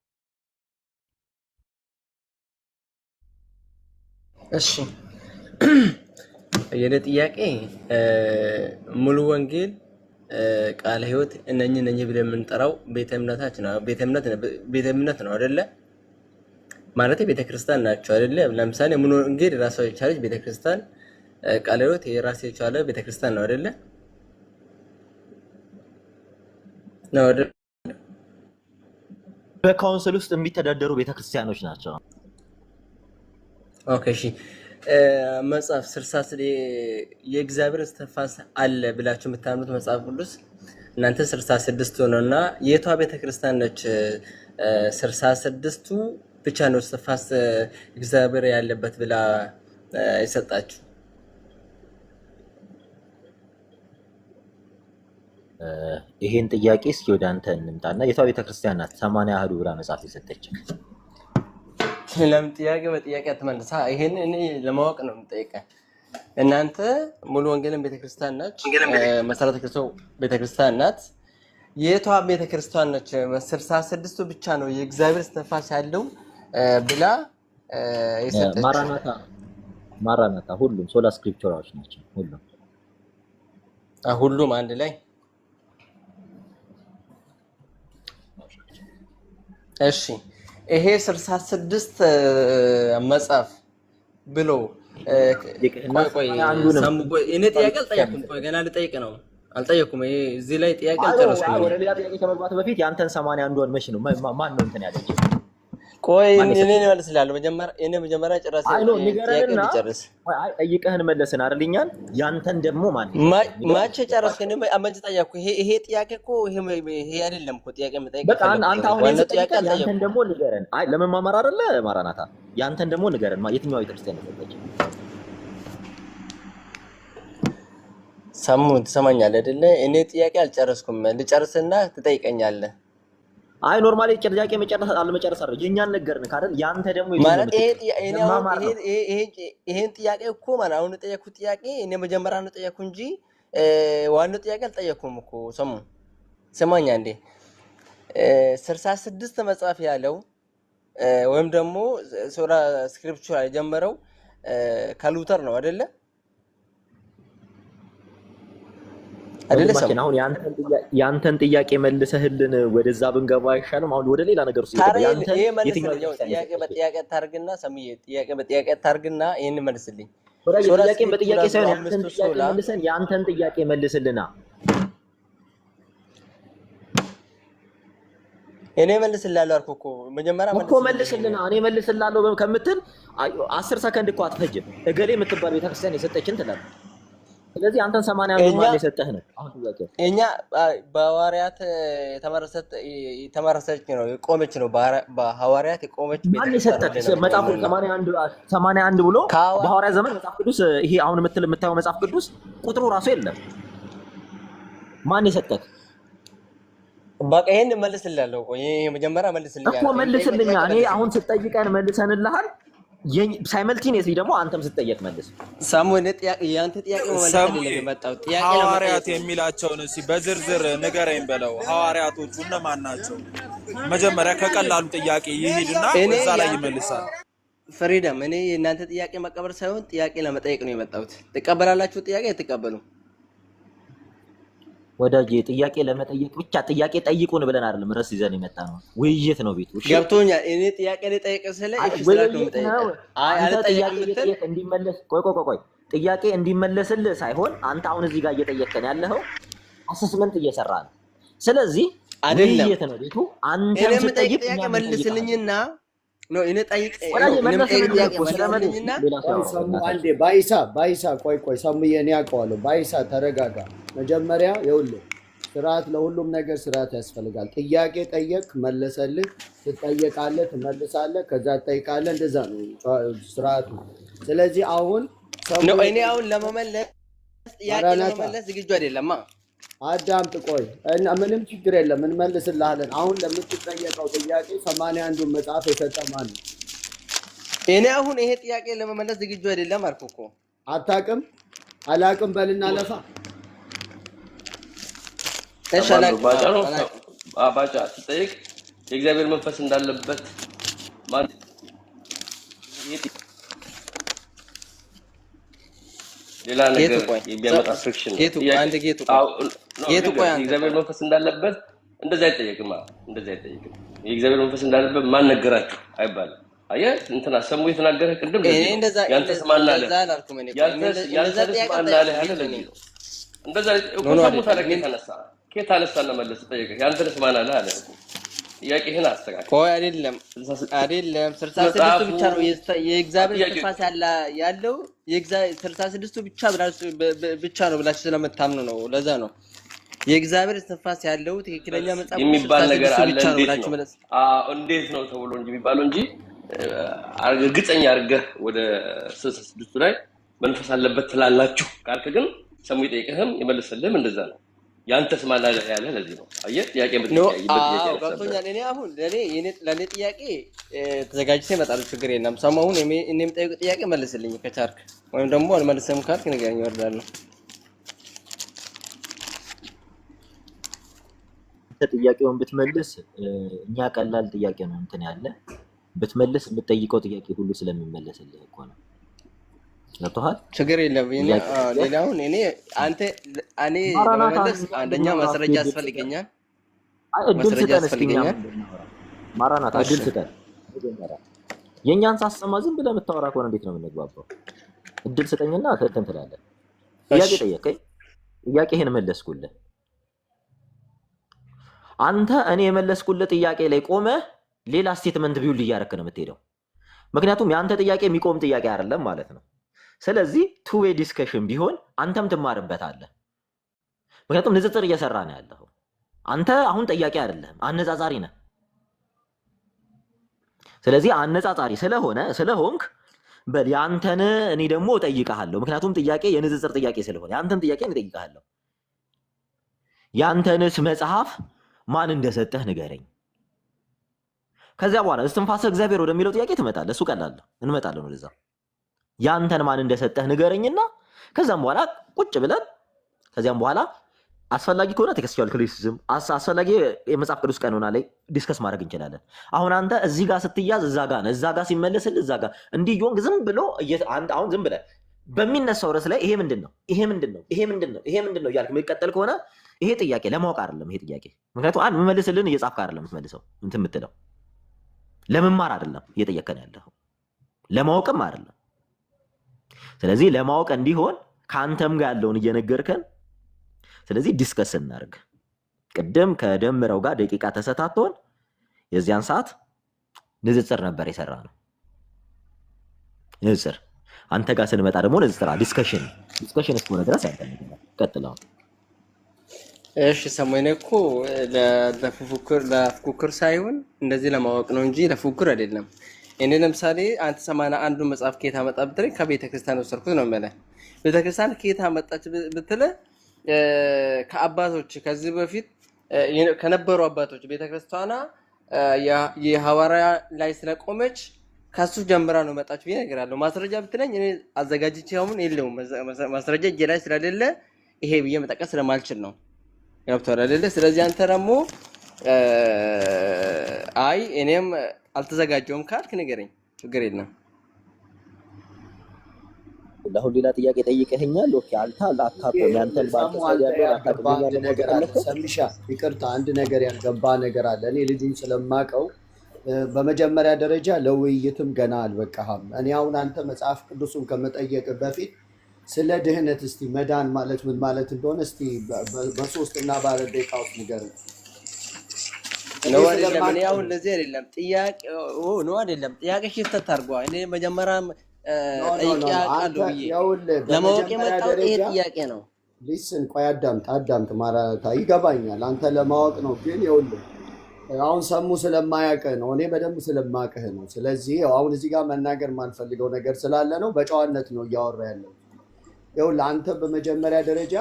እሺ የኔ ጥያቄ ሙሉ ወንጌል ቃለ ሕይወት እነኚህ ብለን የምንጠራው ቤተ እምነት ነው አይደለ? ማለት ቤተ ክርስቲያን ናቸው አይደለ? ለምሳሌ ሙሉ ወንጌል ራሷ የቻለች ቤተ ክርስቲያን፣ ቃለ ሕይወት የራስ የቻለ ቤተ ክርስቲያን ነው አይደለ? ነው አይደለ? በካውንስል ውስጥ የሚተዳደሩ ቤተክርስቲያኖች ናቸው። ኦኬ እሺ። መጽሐፍ 66 የእግዚአብሔር እስትንፋስ አለ ብላችሁ የምታምኑት መጽሐፍ ቅዱስ እናንተ 66 ነውና የቷ ቤተክርስቲያን ነች? 66ቱ ብቻ ነው እስትንፋስ እግዚአብሔር ያለበት ብላ ይሰጣችሁ? ይሄን ጥያቄ እስኪ ወደ አንተ እንምጣና የቷ ቤተክርስቲያን ናት 80 አህዱ ብላ መጽሐፍ የሰጠችው? ለምን ጥያቄ በጥያቄ አትመልሳ? ይሄን እኔ ለማወቅ ነው የምጠይቀህ። እናንተ ሙሉ ወንጌልን ቤተክርስቲያን ናች፣ መሰረተ ክርስቶስ ቤተክርስቲያን ናት። የቷ ቤተክርስቲያን ነች 66ቱ ብቻ ነው የእግዚአብሔር እስትንፋስ ያለው ብላ የሰጠችው? ማራናታ ሁሉም ሶላ ስክሪፕቸራዎች ናቸው። ሁሉም አንድ ላይ። እሺ ይሄ 66 መጽሐፍ ብሎ እኔ ጥያቄ አልጠየኩም። ቆይ ገና ልጠይቅ ነው፣ አልጠየኩም። ይሄ እዚህ ላይ ጥያቄ አልጨረስኩም። ወደ ሌላ ጥያቄ ከመግባት በፊት ያንተን 81 መቼ ነው ማን ነው እንትን ያለች? ቆይ እኔ እመልስልሃለሁ። መጀመሪያ ጨረስ። ጥያቄ ልጨርስ። ጠይቀህን መለስን አይደል? እኛን ያንተን ደግሞ ማቼ ጨረስክ? እኔ አመጭ ጠየቅኩ። ይሄ ጥያቄ እኮ ይሄ አይደለም እኮ ጥያቄ የምጠይቅ። በቃ አንተ አሁን ያንተን ደግሞ ንገረን። አይ ለመማማር አይደለ ማራናታ? ያንተን ደግሞ ንገረን። የትኛው ቤተክርስቲያን ነው የሰጠች? ሰሙ ትሰማኛለህ አይደለ? እኔ ጥያቄ አልጨረስኩም። ልጨርስና ትጠይቀኛለህ። አይ ኖርማሊ ጥያቄ መጨረስ አለመጨረስ አይደል? የኛን ነገርን ካደል ያንተ ደግሞ ማለት ይሄን ጥያቄ እኮ ማለት አሁን የጠየኩት ጥያቄ እኔ መጀመሪያ ነው ጠየኩ እንጂ ዋናው ጥያቄ አልጠየኩም እኮ። ሰማኛ እንዴ 66 መጽሐፍ ያለው ወይም ደግሞ ሶላ ስክሪፕቸር የጀመረው ከሉተር ነው አይደለ? አይደለም። አሁን ያንተን ጥያቄ መልሰህልን ወደዛ ብንገባ አይሻልም? አሁን ወደ ሌላ ነገር ሲገባ ያንተ የትኛው ጥያቄ በጥያቄ ታርግና ሰምዬ ጥያቄ በጥያቄ ታርግና ይሄን መልስልኝ። ጥያቄን በጥያቄ ሳይሆን ያንተን ጥያቄ መልሰን ያንተን ጥያቄ መልስልና እኔ መልስልሃለሁ አልኩህ እኮ መጀመሪያ እኮ መልስልና እኔ መልስልሃለሁ ከምትል 10 ሰከንድ እኮ አትፈጅም። እገሌ የምትባል ቤተክርስቲያን የሰጠችን ትላለህ። ስለዚህ አንተን 81 ማን የሰጠህ ነው? አሁን ጥያቄው እኛ በሐዋርያት የተመረሰች ነው የቆመች ነው በሐዋርያት የቆመች ማን የሰጠህ? መጽሐፉ 81 ብሎ በሐዋርያት ዘመን መጽሐፍ ቅዱስ ይሄ አሁን የምታየው መጽሐፍ ቅዱስ ቁጥሩ ራሱ የለም። ማን የሰጠህ? በቃ ይሄን መልስልሃለሁ። ቆይ መጀመሪያ መልስልኛ እኮ መልስልኛ። እኔ አሁን ስትጠይቀን መልሰንልሃል። ሳይመልቲኔስሊ ደግሞ አንተም ስትጠየቅ መልስ። ሳሙኤል ያንተ ጥያቄ መመለስ አይደለም የመጣው ጥያቄ ሐዋርያት የሚላቸውን እስኪ በዝርዝር ንገረኝ በለው። ሐዋርያቶቹ እነማን ናቸው? መጀመሪያ ከቀላሉ ጥያቄ ይሄድና እዛ ላይ ይመልሳል። ፍሪደም እኔ የእናንተ ጥያቄ መቀበል ሳይሆን ጥያቄ ለመጠየቅ ነው የመጣሁት። ትቀበላላችሁ? ጥያቄ ትቀበሉ? ወዳጄ ጥያቄ ለመጠየቅ ብቻ ጥያቄ ጠይቁን ብለን አይደለም ርዕስ ይዘን የመጣ ነው። ውይይት ነው ቤቱ። እሺ ገብቶኛል። እኔ ጥያቄ ልጠይቅ ስለ እሺ ስላልኩ መጠየቅ አንተ ጥያቄ እንዲመለስ ቆይ ጥያቄ እንዲመለስልህ ሳይሆን አንተ አሁን እዚህ ጋር እየጠየቀን ያለኸው አሰስመንት እየሰራ ነው። ስለዚህ ውይይት ነው ቤቱ። አንተ ስትጠይቅ ጥያቄ መልስልኝና ነው እኔ ጠይቅ አንዴ ባይሳ ቆይ ሰሙዬ እኔ አውቀዋለሁ። ባይሳ ተረጋጋ። መጀመሪያ ይኸውልህ ስርዓት፣ ለሁሉም ነገር ስርዓት ያስፈልጋል። ጥያቄ ጠየቅ መለሰልህ፣ ትጠየቃለህ፣ ትመልሳለህ፣ ከዛ ትጠይቃለህ። እንደዛ ነው ስርዓቱ። ስለዚህ አሁን እኔ አሁን ለመመለስ ጥያቄ ለመመለስ ዝግጁ አይደለማ። አዳምጥ ቆይ እና ምንም ችግር የለም እንመልስልሃለን። አሁን ለምትጠየቀው ጥያቄ 81ዱን መጽሐፍ የሰጠ ማን ነው? እኔ አሁን ይሄ ጥያቄ ለመመለስ ዝግጁ አይደለም አልኩ እኮ። አታውቅም? አላውቅም በልና ለፋ። እሺ ባጫ ትጠይቅ የእግዚአብሔር መንፈስ እንዳለበት ማለት ሌላ ነገር የሚያመጣ ፍሪክሽን የእግዚአብሔር መንፈስ እንዳለበት እንደዛ አይጠየቅም። የእግዚአብሔር መንፈስ እንዳለበት ማን ነገራችሁ አይባልም። አየህ እንትና ሰሙ የተናገረ ቅድም ያንተ ስማና አለ ያንተ ስማና አለ እንደዛ ሰሙ ታረከ ተነሳ ከየት አነሳና መለስ ጠየቀ። ያንተ ስማና አለ አለ ጥያቄህን አስተካክል። ቆይ አይደለም 66 ብቻ ነው የእግዚአብሔር መንፈስ ያለው የእግዚአብሔር 66 ብቻ ነው ብላችሁ ስለምታምኑ ነው። ለዛ ነው የእግዚአብሔር መንፈስ ያለው ትክክለኛ መጽሐፍ የሚባል ነገር አለ። እንዴት ነው ተብሎ እንጂ የሚባለው እንጂ እርግጠኛ አድርገህ ወደ 66 ላይ መንፈስ አለበት ትላላችሁ ካልክ ግን ሰሙ ይጠይቅህም ይመልስልህም እንደዛ ነው። ያንተ ስማና ያለ ለዚህ ነው። አየህ ጥያቄ ገብቶኛል። እኔ አሁን ለኔ ጥያቄ ተዘጋጅቼ እመጣለሁ። ችግር የለም። ሰሞኑን እኔም ጠይቅ ጥያቄ መልስልኝ ከቻልክ ወይም ደግሞ አልመልስም ካልክ ንገረኝ እወርዳለሁ። ጥያቄውን ብትመልስ እኛ ቀላል ጥያቄ ነው እንትን ያለ ብትመልስ የምትጠይቀው ጥያቄ ሁሉ ስለሚመለስልህ እኮ ነው። ገብቶሃል? ችግር የለም። ሌላውን እኔ ለመመለስ አንደኛ ማስረጃ ያስፈልገኛል። ማስረጃ ያስፈልገኛል። ማራናታ እድል ስጠን። የእኛን ሳሰማ ዝም ብለህ የምታወራ ከሆነ እንዴት ነው የምንግባባው? እድል ስጠኝና እንትን ትላለህ። ጥያቄ ጠየቀኝ፣ ጥያቄህን መለስኩልህ። አንተ እኔ የመለስኩልህ ጥያቄ ላይ ቆመህ ሌላ ስቴትመንት ቢውል እያደረክ ነው የምትሄደው። ምክንያቱም የአንተ ጥያቄ የሚቆም ጥያቄ አይደለም ማለት ነው። ስለዚህ ቱ ዌይ ዲስከሽን ቢሆን አንተም ትማርበታለህ። ምክንያቱም ንጽጽር እየሰራ ነው ያለው። አንተ አሁን ጠያቂ አይደለም አነጻጻሪ ነህ። ስለዚህ አነጻጻሪ ስለሆንክ በል ያንተን እኔ ደግሞ እጠይቅሃለሁ። ምክንያቱም ጥያቄ የንጽጽር ጥያቄ ስለሆነ ያንተን ጥያቄ እጠይቅሃለሁ። ያንተንስ መጽሐፍ ማን እንደሰጠህ ንገረኝ። ከዚያ በኋላ እስትንፋሰ እግዚአብሔር ወደሚለው ጥያቄ ትመጣለህ። እሱ ቀላል ነው፣ እንመጣለን ወደዛ። ያንተን ማን እንደሰጠህ ንገረኝና ከዛም በኋላ ቁጭ ብለን ከዚያም በኋላ አስፈላጊ ከሆነ ቴክስቹዋል ክሪቲሲዝም አስፈላጊ የመጽሐፍ ቅዱስ ቀኖና ላይ ዲስከስ ማድረግ እንችላለን። አሁን አንተ እዚህ ጋር ስትያዝ እዛ ጋር ነው፣ እዛ ጋር ሲመለስልህ እዛ ጋር እንዲህ ይሆን ዝም ብሎ አሁን ዝም ብለህ በሚነሳው ርዕስ ላይ ይሄ ምንድነው እያልክ የሚቀጥል ከሆነ ይሄ ጥያቄ ለማወቅ አይደለም። ይሄ ጥያቄ ምክንያቱም አንድ የምመልስልን እየጻፍክ አይደለም የምትመልሰው እንትን የምትለው ለመማር አይደለም እየጠየቀን ያለው ለማወቅም አይደለም። ስለዚህ ለማወቅ እንዲሆን ከአንተም ጋር ያለውን እየነገርከን ስለዚህ ዲስከስ እናድርግ። ቅድም ከደምረው ጋር ደቂቃ ተሰታቶን የዚያን ሰዓት ንጽጽር ነበር የሰራ ነው። ንጽጽር አንተ ጋር ስንመጣ ደግሞ ንጽጽር ዲስከሽን እስከሆነ ድረስ ያንተ ነገር ቀጥለው። እሺ ሰሞኔ እኮ ለፉክክር ሳይሆን እንደዚህ ለማወቅ ነው እንጂ ለፉክክር አይደለም። እኔ ለምሳሌ አንተ 81 መጽሐፍ ከየት አመጣ ብትለኝ ከቤተ ክርስቲያን ወሰድኩት ነው የምልህ። ቤተ ክርስቲያን ከየት አመጣች ብትለህ ከአባቶች ከዚህ በፊት ከነበሩ አባቶች ቤተ ክርስቲያኗ የሐዋርያ ላይ ስለቆመች ከሱ ጀምራ ነው መጣች ብዬ እነግርሃለሁ። ማስረጃ ብትለኝ እኔ አዘጋጅቼ አሁን የለውም ማስረጃ እጄ ላይ ስለሌለ ይሄ ብዬ መጠቀስ ስለማልችል ነው። ገብቶሃል አይደለ? ስለዚህ አንተ ደግሞ አይ እኔም አልተዘጋጀውም ካልክ ንገረኝ፣ ችግር የለም። ለሁሉ ሌላ ጥያቄ ጠይቀኸኛል። ኦኬ አንተ አታቆም ያንተን ባንተ ሰሚሻ ይቅርታ፣ አንድ ነገር ያልገባ ነገር አለ። እኔ ልጁን ስለማቀው በመጀመሪያ ደረጃ ለውይይትም ገና አልበቃህም። እኔ አሁን አንተ መጽሐፍ ቅዱሱን ከመጠየቅ በፊት ስለ ድህነት እስቲ መዳን ማለት ምን ማለት እንደሆነ እስቲ በ3 እና በ4 ደቂቃ ውስጥ ንገረኝ። ነው አይደለም? እኔ አሁን ለዚህ አይደለም ጥያቄ ነው አይደለም ጥያቄ ሽፍተት አድርጓል። እኔ መጀመሪያም ጠይቄ አውቃለሁ ብዬ ለማወቅ የመጣው ይሄ ጥያቄ ነው። ሊስን ቆይ አዳምጥ ማራታ ይገባኛል። አንተ ለማወቅ ነው፣ ግን ይኸውልህ አሁን ሰሙ ስለማያውቅህ ነው፣ እኔ በደንብ ስለማውቅህ ነው። ስለዚህ አሁን እዚህ ጋር መናገር ማንፈልገው ነገር ስላለ ነው፣ በጨዋነት ነው እያወራ ያለው። ይኸውልህ አንተ በመጀመሪያ ደረጃ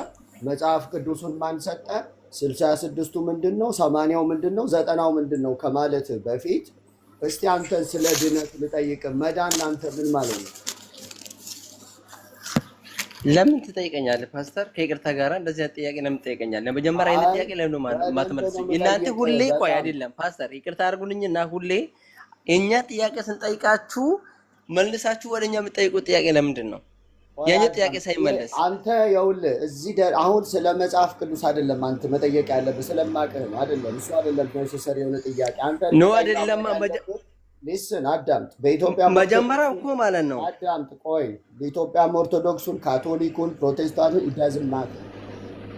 መጽሐፍ ቅዱሱን ማን ሰጠ፣ 66ቱ ምንድን ነው፣ 80ው ምንድን ነው፣ 90ው ምንድን ነው ከማለት በፊት እስቲ አንተን ስለ ድነት ልጠይቅ። መዳን አንተ ምን ማለት ነው? ለምን ትጠይቀኛለህ ፓስተር? ከይቅርታ ጋር እንደዚህ አይነት ጥያቄ ለምን ትጠይቀኛለህ? መጀመሪያ አይነት ጥያቄ ለምን ማትመልስኝ? እናንተ ሁሌ ቆይ አይደለም ፓስተር ይቅርታ አድርጉልኝና ሁሌ እኛ ጥያቄ ስንጠይቃችሁ መልሳችሁ ወደኛ የምትጠይቁት ጥያቄ ለምንድን ነው? ያኛ ጥያቄ ሳይመለስ አንተ ይኸውልህ እዚህ አሁን ስለ መጽሐፍ ቅዱስ አይደለም አንተ መጠየቅ ያለብህ፣ ስለማውቅህ ነው አይደለም? እሱ አይደለም ነሰሰሪ የሆነ ጥያቄ አንተ ነው አይደለም? ሊስን አዳምጥ። በኢትዮጵያ መጀመሪያው እኮ ማለት ነው አዳምጥ። ቆይ በኢትዮጵያ ኦርቶዶክሱን፣ ካቶሊኩን፣ ፕሮቴስታንቱን ይዳዝማት።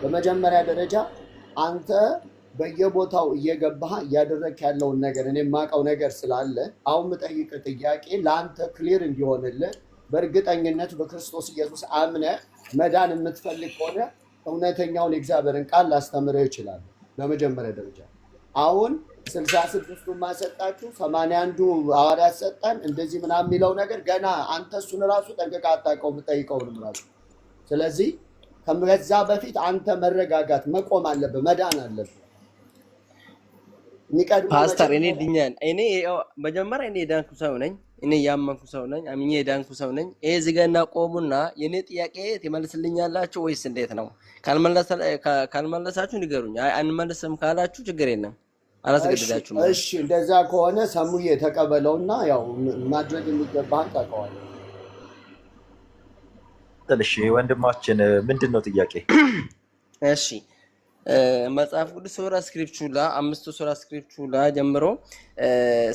በመጀመሪያ ደረጃ አንተ በየቦታው እየገባህ እያደረክ ያለውን ነገር እኔ የማውቀው ነገር ስላለ አሁን የምጠይቅህ ጥያቄ ለአንተ ክሊር እንዲሆንልህ በእርግጠኝነት በክርስቶስ ኢየሱስ አምነህ መዳን የምትፈልግ ከሆነ እውነተኛውን የእግዚአብሔርን ቃል ላስተምርህ ይችላል። በመጀመሪያ ደረጃ አሁን 66ቱ ማሰጣችሁ 81ዱ ሐዋርያት ሰጠን እንደዚህ ምናምን የሚለው ነገር ገና አንተ እሱን ራሱ ጠንቅቀህ አታውቀውም፣ የምጠይቀውንም ራሱ። ስለዚህ ከዛ በፊት አንተ መረጋጋት መቆም አለብህ፣ መዳን አለብህ። ፓስተር እኔ ድኛን እኔ መጀመሪያ እኔ የዳንኩ ሰው ነኝ፣ እኔ ያመንኩ ሰው ነኝ፣ አምኜ የዳንኩ ሰው ነኝ። ይሄ እዚህ ጋር እናቆሙና የኔ ጥያቄ ትመልስልኛላችሁ ወይስ እንዴት ነው? ካልመለሳችሁ ንገሩኝ። አይ አንመልስም ካላችሁ ችግር የለም፣ አላስገድዳችሁም። እሺ እንደዛ ከሆነ ሰሙዬ ተቀበለውና ያው ማድረግ የሚገባህን ታውቀዋለህ። እሺ ወንድማችን ምንድን ነው ጥያቄ? እሺ መጽሐፍ ቅዱስ ሶላ ስክሪፕቹላ 5ቱ ሶላ ስክሪፕቹላ ጀምሮ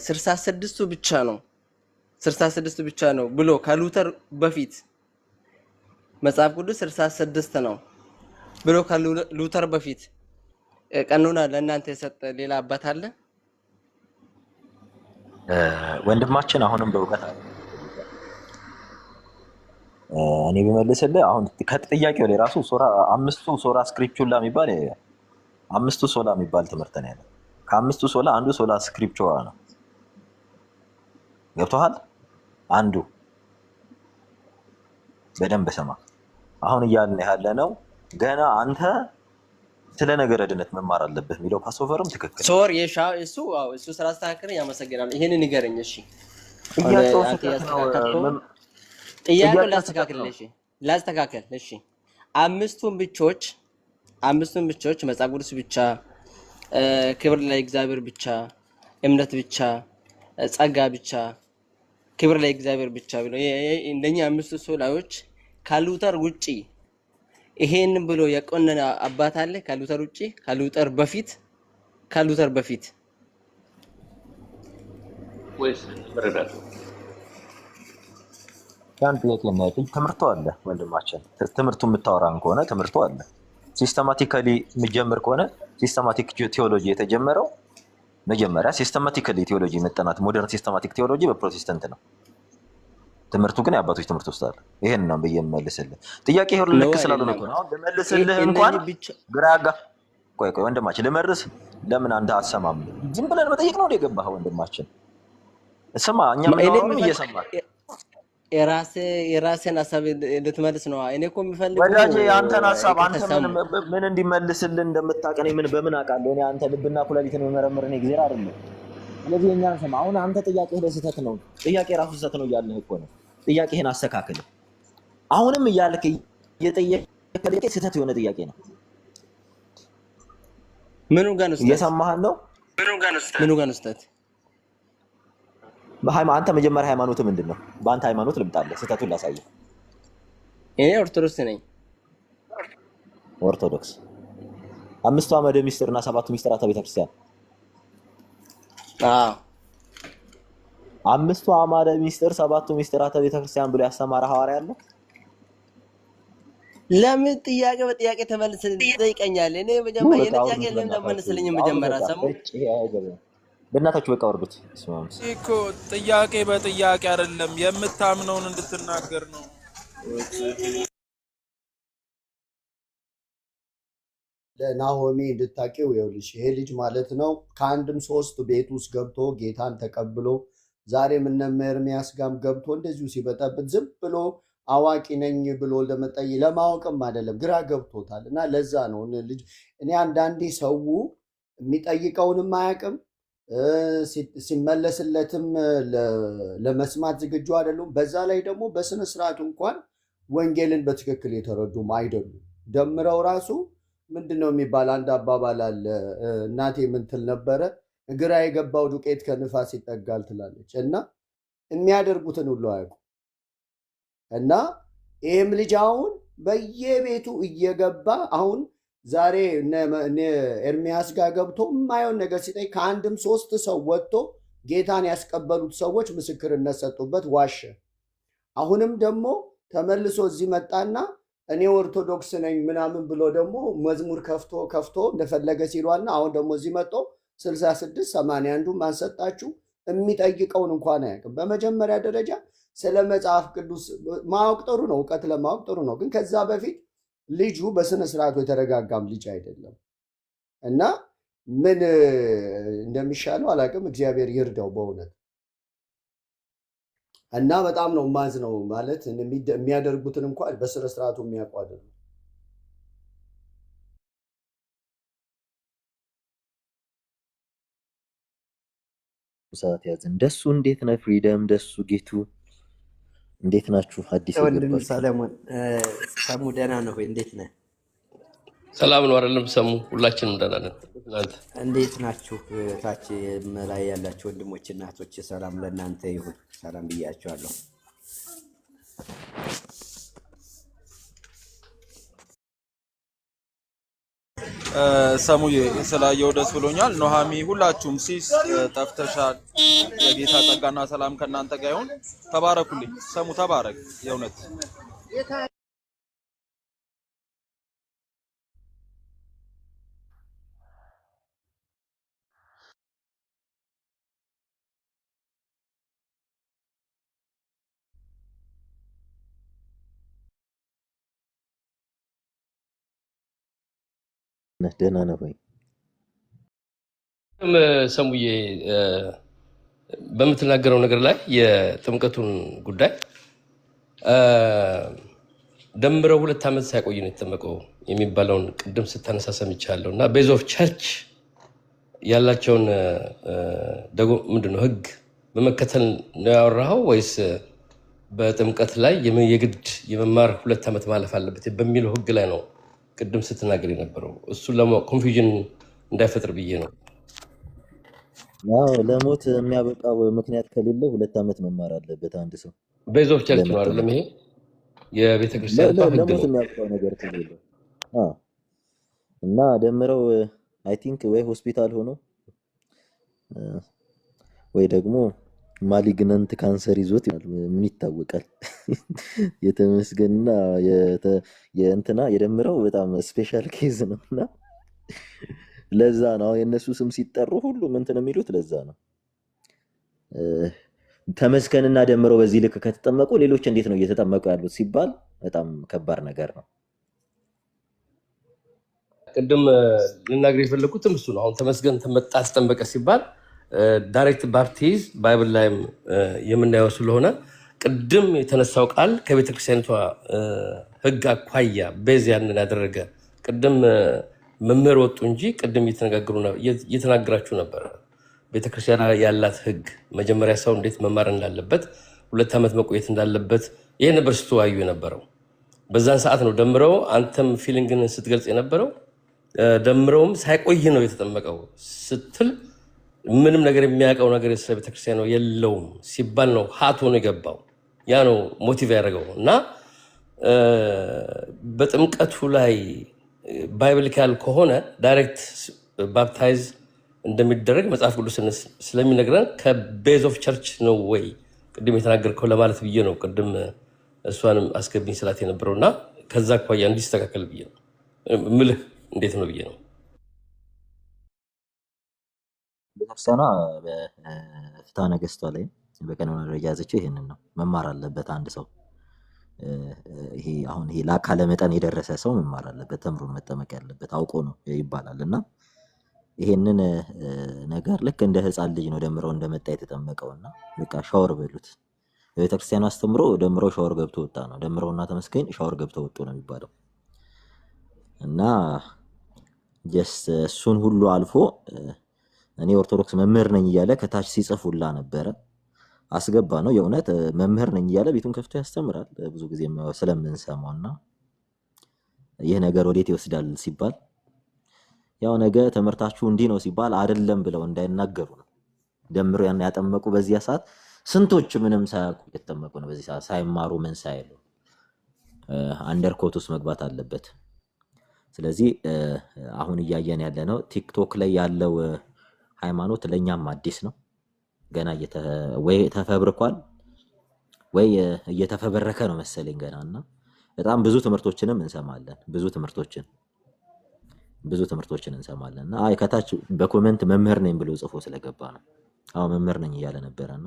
66ቱ ብቻ ነው 66 ብቻ ነው ብሎ ከሉተር በፊት መጽሐፍ ቅዱስ 66 ነው ብሎ ከሉተር በፊት ቀኖና ለእናንተ የሰጠ ሌላ አባት አለ? ወንድማችን አሁንም በእውቀት አለ። እኔ ብመልስልህ አሁን ከጥያቄው ላይ ራሱ አምስቱ ሶላ ስክሪፕቹላ የሚባል አምስቱ ሶላ የሚባል ትምህርት ነው ያለው። ከአምስቱ ሶላ አንዱ ሶላ ስክሪፕቹራ ነው። ገብቶሃል? አንዱ በደንብ ስማ። አሁን እያልን ያለ ነው ገና አንተ ስለ ነገረ ድነት መማር አለብህ የሚለው ፓስኦቨርም ትክክል ሶር እሱ ስላስተካከለ ያመሰግናል። ይሄንን ንገረኝ። እሺ ጥያቄውን ላስተካከል። እሺ አምስቱን ብቻዎች መጽሐፍ ቅዱስ ብቻ፣ ክብር ለእግዚአብሔር ብቻ፣ እምነት ብቻ፣ ጸጋ ብቻ፣ ክብር ለእግዚአብሔር ብቻ ብሎ እንደኛ አምስቱ ሶላዎች ከሉተር ውጪ ይሄንን ብሎ የቆነነ አባት አለ? ከሉተር ውጪ፣ ከሉተር በፊት ወይስ መረዳት ያን ጥያቄ ነው። ትምህርቱ አለ ወንድማችን። ትምህርቱ የምታወራን ከሆነ ትምህርቱ አለ። ሲስተማቲካሊ የሚጀምር ከሆነ ሲስተማቲክ ቲዮሎጂ የተጀመረው መጀመሪያ ሲስተማቲካሊ ቴዎሎጂ መጠናት ሞደርን ሲስተማቲክ ቴዎሎጂ በፕሮቴስታንት ነው። ትምህርቱ ግን የአባቶች ትምህርት ውስጥ አለ። ይሄን ነው ብዬ የምመልስልህ። ጥያቄ ይሁን ልክ ስላልሆነ እኮ ነው አሁን ልመልስልህ እንኳን ግራ ያጋ። ቆይ ወንድማችን ልመርስ፣ ለምን አንተ አሰማም? ዝም ብለን መጠየቅ ነው የገባህ ወንድማችን። ስማ እኛ ምናምን እየሰማህ የራሴን ሀሳብ ልትመልስ ነው። እኔ እኮ የምፈልገው ወዳጄ አንተን ሀሳብ አንተ ምን እንዲመልስልህ እንደምታውቅ እኔ በምን አውቃለሁ? እኔ አንተ ልብና ኩላሊትን መመረምር እኔ ጊዜ አይደለም። ስለዚህ የእኛን ስማ። አሁን አንተ ጥያቄ ስህተት ነው፣ ጥያቄ ራሱ ስህተት ነው እያልንህ እኮ ነው። ጥያቄህን አስተካክል። አሁንም እያልክ እየጠየቅህ ስህተት የሆነ ጥያቄ ነው። ምኑ ጋር ነው እየሰማህን ነው? ምኑ ጋር ነው ስህተት? አንተ መጀመሪያ ሃይማኖት ምንድን ነው? በአንተ ሃይማኖት ልምጣለህ፣ ስህተቱን ላሳየህ። እኔ ኦርቶዶክስ ነኝ። ኦርቶዶክስ 5ቱ አዕማደ ምስጢርና 7ቱ ምስጢራተ ቤተክርስቲያን። 5ቱ አዕማደ ምስጢር 7ቱ ምስጢራተ ቤተክርስቲያን ብሎ ያስተማረ ሐዋርያ አለ? ለምን ጥያቄ በጥያቄ ትጠይቀኛለህ? እኔ መጀመሪያ የኔ ጥያቄ ለምን ተመልስልኝ? መጀመሪያ ሰሙ በእናታችሁ በቃ ወርዱት። እኮ ጥያቄ በጥያቄ አይደለም፣ የምታምነውን እንድትናገር ነው። ለናሆሚ እንድታቂው ይኸውልሽ፣ ይሄ ልጅ ማለት ነው ከአንድም 3 ቤት ውስጥ ገብቶ ጌታን ተቀብሎ ዛሬም እነ ኤርሚያስ ጋም ገብቶ እንደዚሁ ሲበጠብጥ ዝም ብሎ አዋቂ ነኝ ብሎ ለማወቅም አይደለም፣ ግራ ገብቶታል። እና ለዛ ነው ልጅ እኔ አንዳንዴ ሰው የሚጠይቀውንም አያውቅም ሲመለስለትም ለመስማት ዝግጁ አይደሉም። በዛ ላይ ደግሞ በስነ ስርዓቱ እንኳን ወንጌልን በትክክል የተረዱም አይደሉም። ደምረው ራሱ ምንድነው የሚባል አንድ አባባል አለ። እናቴ ምን ትል ነበረ? ግራ የገባው ዱቄት ከንፋስ ይጠጋል ትላለች። እና የሚያደርጉትን ሁሉ አያውቁ እና ይህም ልጅ አሁን በየቤቱ እየገባ አሁን ዛሬ ኤርሚያስ ጋር ገብቶ የማየውን ነገር ሲጠይቅ ከአንድም 3 ሰው ወጥቶ ጌታን ያስቀበሉት ሰዎች ምስክርነት ሰጡበት፣ ዋሸ። አሁንም ደግሞ ተመልሶ እዚህ መጣና እኔ ኦርቶዶክስ ነኝ ምናምን ብሎ ደግሞ መዝሙር ከፍቶ እንደፈለገ ሲሏልና አሁን ደግሞ እዚህ መጥቶ 66 81 ማንሰጣችሁ የሚጠይቀውን እንኳን አያውቅም። በመጀመሪያ ደረጃ ስለ መጽሐፍ ቅዱስ ማወቅ ጥሩ ነው፣ እውቀት ለማወቅ ጥሩ ነው። ግን ከዛ በፊት ልጁ በስነ ስርዓቱ የተረጋጋም ልጅ አይደለም እና ምን እንደሚሻለው አላውቅም። እግዚአብሔር ይርዳው በእውነት እና በጣም ነው ማዝ ነው ማለት የሚያደርጉትን እንኳን በስነ ስርዓቱ የሚያውቁ አይደሉም። ሰዓት ያዝ እንደሱ እንዴት ነው ፍሪደም ደሱ ጌቱ እንዴት ናችሁ? አዲስ ወንድም ሰለሞን ሰሙ ደህና ነው ወይ? እንዴት ነህ? ሰላም ነው አይደለም? ሰሙ ሁላችንም ደህና ነን። እናንተ እንዴት ናችሁ? ታች ላይ ያላችሁ ወንድሞች እና እህቶች ሰላም ለእናንተ ይሁን። ሰላም ብያችኋለሁ። ሰሙዬ ስላየው ደስ ብሎኛል። ኖሃሚ ሁላችሁም ሲስ ጠፍተሻል። የጌታ ጸጋና ሰላም ከእናንተ ጋር ይሁን። ተባረኩልኝ። ሰሙ ተባረክ። የእውነት ደህና ነው ወይ? ሰሙዬ በምትናገረው ነገር ላይ የጥምቀቱን ጉዳይ ደምረው 2 ዓመት ሳይቆይ ነው የተጠመቀው የሚባለውን ቅድም ስታነሳ ሰምቻለሁ። እና ቤዝ ኦፍ ቸርች ያላቸውን ደግሞ ምንድነው ህግ በመከተል ነው ያወራኸው ወይስ በጥምቀት ላይ የግድ የመማር 2 ዓመት ማለፍ አለበት በሚለው ህግ ላይ ነው ቅድም ስትናገር የነበረው? እሱን ለማወቅ ኮንፊውዥን እንዳይፈጥር ብዬ ነው። ለሞት የሚያበቃው ምክንያት ከሌለ 2 ዓመት መማር አለበት አንድ ሰው። ቤዝ ኦፍ ቸርች ነው አይደለም? ይሄ የቤተክርስቲያን ለሞት የሚያበቃው ነገር ከሌለ እና ደምረው አይ ቲንክ ወይ ሆስፒታል ሆኖ ወይ ደግሞ ማሊግናንት ካንሰር ይዞት ምን ይታወቃል። የተመስገንና የእንትና የደምረው በጣም ስፔሻል ኬዝ ነውና ለዛ ነው የእነሱ ስም ሲጠሩ ሁሉም እንትን የሚሉት ለዛ ነው። ተመስገንና ደምረው በዚህ ልክ ከተጠመቁ ሌሎች እንዴት ነው እየተጠመቁ ያሉት ሲባል በጣም ከባድ ነገር ነው። ቅድም ልናገር የፈለኩትም እሱ ነው። አሁን ተመስገን ተመጣ ተጠመቀ ሲባል ዳይሬክት ባፕቲዝ ባይብል ላይም የምናየው ስለሆነ ቅድም የተነሳው ቃል ከቤተክርስቲያኒቷ ሕግ አኳያ ቤዝ ያንን ያደረገ ቅድም መምህር ወጡ እንጂ ቅድም እየተናገራችሁ ነበር። ቤተክርስቲያን ያላት ሕግ መጀመሪያ ሰው እንዴት መማር እንዳለበት 2 ዓመት መቆየት እንዳለበት ይሄ ነበር ስትዋዩ የነበረው። በዛን ሰዓት ነው ደምረው አንተም ፊሊንግን ስትገልጽ የነበረው። ደምረውም ሳይቆይ ነው የተጠመቀው ስትል ምንም ነገር የሚያውቀው ነገር ስለ ቤተክርስቲያን ነው የለውም ሲባል ነው ሀቶ ነው የገባው። ያ ነው ሞቲቭ ያደረገው እና በጥምቀቱ ላይ ባይብሊካል ከሆነ ዳይሬክት ባፕታይዝ እንደሚደረግ መጽሐፍ ቅዱስ ስለሚነግረን ከቤዝ ኦፍ ቸርች ነው ወይ ቅድም የተናገርከው ለማለት ብዬ ነው። ቅድም እሷንም አስገብኝ ስላት የነበረው እና ከዛ አኳያ እንዲስተካከል ብዬ ነው ምልህ። እንዴት ነው ብዬ ነው። ቤተክርስቲያኗ በፍትሐ ነገሥቷ ላይ በቀኖና ደረጃ ያዘችው ይሄንን ነው። መማር አለበት አንድ ሰው። ይሄ አሁን ይሄ ለአካለ መጠን የደረሰ ሰው መማር አለበት፣ ተምሮ መጠመቅ ያለበት አውቆ ነው ይባላል። እና ይሄንን ነገር ልክ እንደ ሕፃን ልጅ ነው ደምረው እንደመጣ የተጠመቀውና በቃ ሻወር በሉት። በቤተክርስቲያኗ አስተምሮ ደምረው ሻወር ገብቶ ወጣ ነው። ደምረውና ተመስገን ሻወር ገብቶ ወጡ ነው የሚባለው። እና ጀስት እሱን ሁሉ አልፎ እኔ ኦርቶዶክስ መምህር ነኝ እያለ ከታች ሲጽፉላ ነበረ። አስገባ ነው የእውነት መምህር ነኝ እያለ ቤቱን ከፍቶ ያስተምራል ብዙ ጊዜ ስለምንሰማው። እና ይህ ነገር ወዴት ይወስዳል ሲባል ያው ነገ ትምህርታችሁ እንዲህ ነው ሲባል አይደለም ብለው እንዳይናገሩ ነው። ደምሮ ያን ያጠመቁ በዚያ ሰዓት ስንቶች ምንም ሳያውቁ የተጠመቁ ነው። በዚህ ሰዓት ሳይማሩ ምን ሳይሉ አንደርኮት ውስጥ መግባት አለበት። ስለዚህ አሁን እያየን ያለ ነው ቲክቶክ ላይ ያለው ሃይማኖት ለኛም አዲስ ነው። ገና ወይ ተፈብርኳል ወይ እየተፈበረከ ነው መሰለኝ ገና። እና በጣም ብዙ ትምህርቶችንም እንሰማለን ብዙ ትምህርቶችን እንሰማለን። እና አይ ከታች በኮሜንት መምህር ነኝ ብሎ ጽፎ ስለገባ ነው። አዎ መምህር ነኝ እያለ ነበረና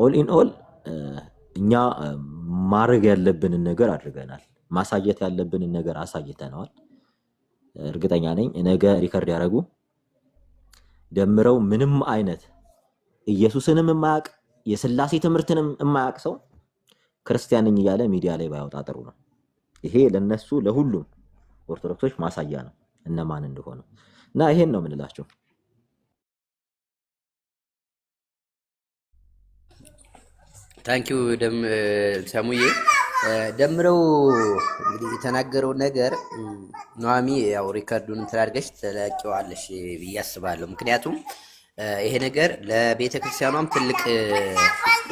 ኦል ኢን ኦል እኛ ማድረግ ያለብንን ነገር አድርገናል። ማሳየት ያለብንን ነገር አሳይተነዋል። እርግጠኛ ነኝ ነገ ሪከርድ ያደረጉ ደምረው ምንም አይነት ኢየሱስንም የማያውቅ የሥላሴ ትምህርትንም የማያውቅ ሰው ክርስቲያን ነኝ እያለ ሚዲያ ላይ ባያወጣ ጥሩ ነው። ይሄ ለነሱ ለሁሉም ኦርቶዶክሶች ማሳያ ነው እነማን እንደሆነ። እና ይሄን ነው የምንላቸው። ታንኪዩ ሰሙዬ። ደምረው እንግዲህ የተናገረው ነገር ኑሃሚ ያው ሪከርዱን ትላድገሽ ተለቂዋለሽ ብዬ አስባለሁ። ምክንያቱም ይሄ ነገር ለቤተ ክርስቲያኗም ትልቅ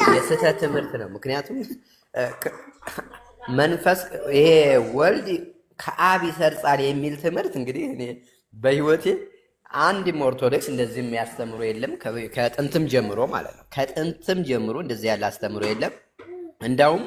የስህተት ትምህርት ነው። ምክንያቱም መንፈስ ይሄ ወልድ ከአብ ይሰርጻል የሚል ትምህርት እንግዲህ እኔ በህይወቴ አንድም ኦርቶዶክስ እንደዚህ የሚያስተምሩ የለም። ከጥንትም ጀምሮ ማለት ነው። ከጥንትም ጀምሮ እንደዚህ ያለ አስተምሮ የለም። እንዳውም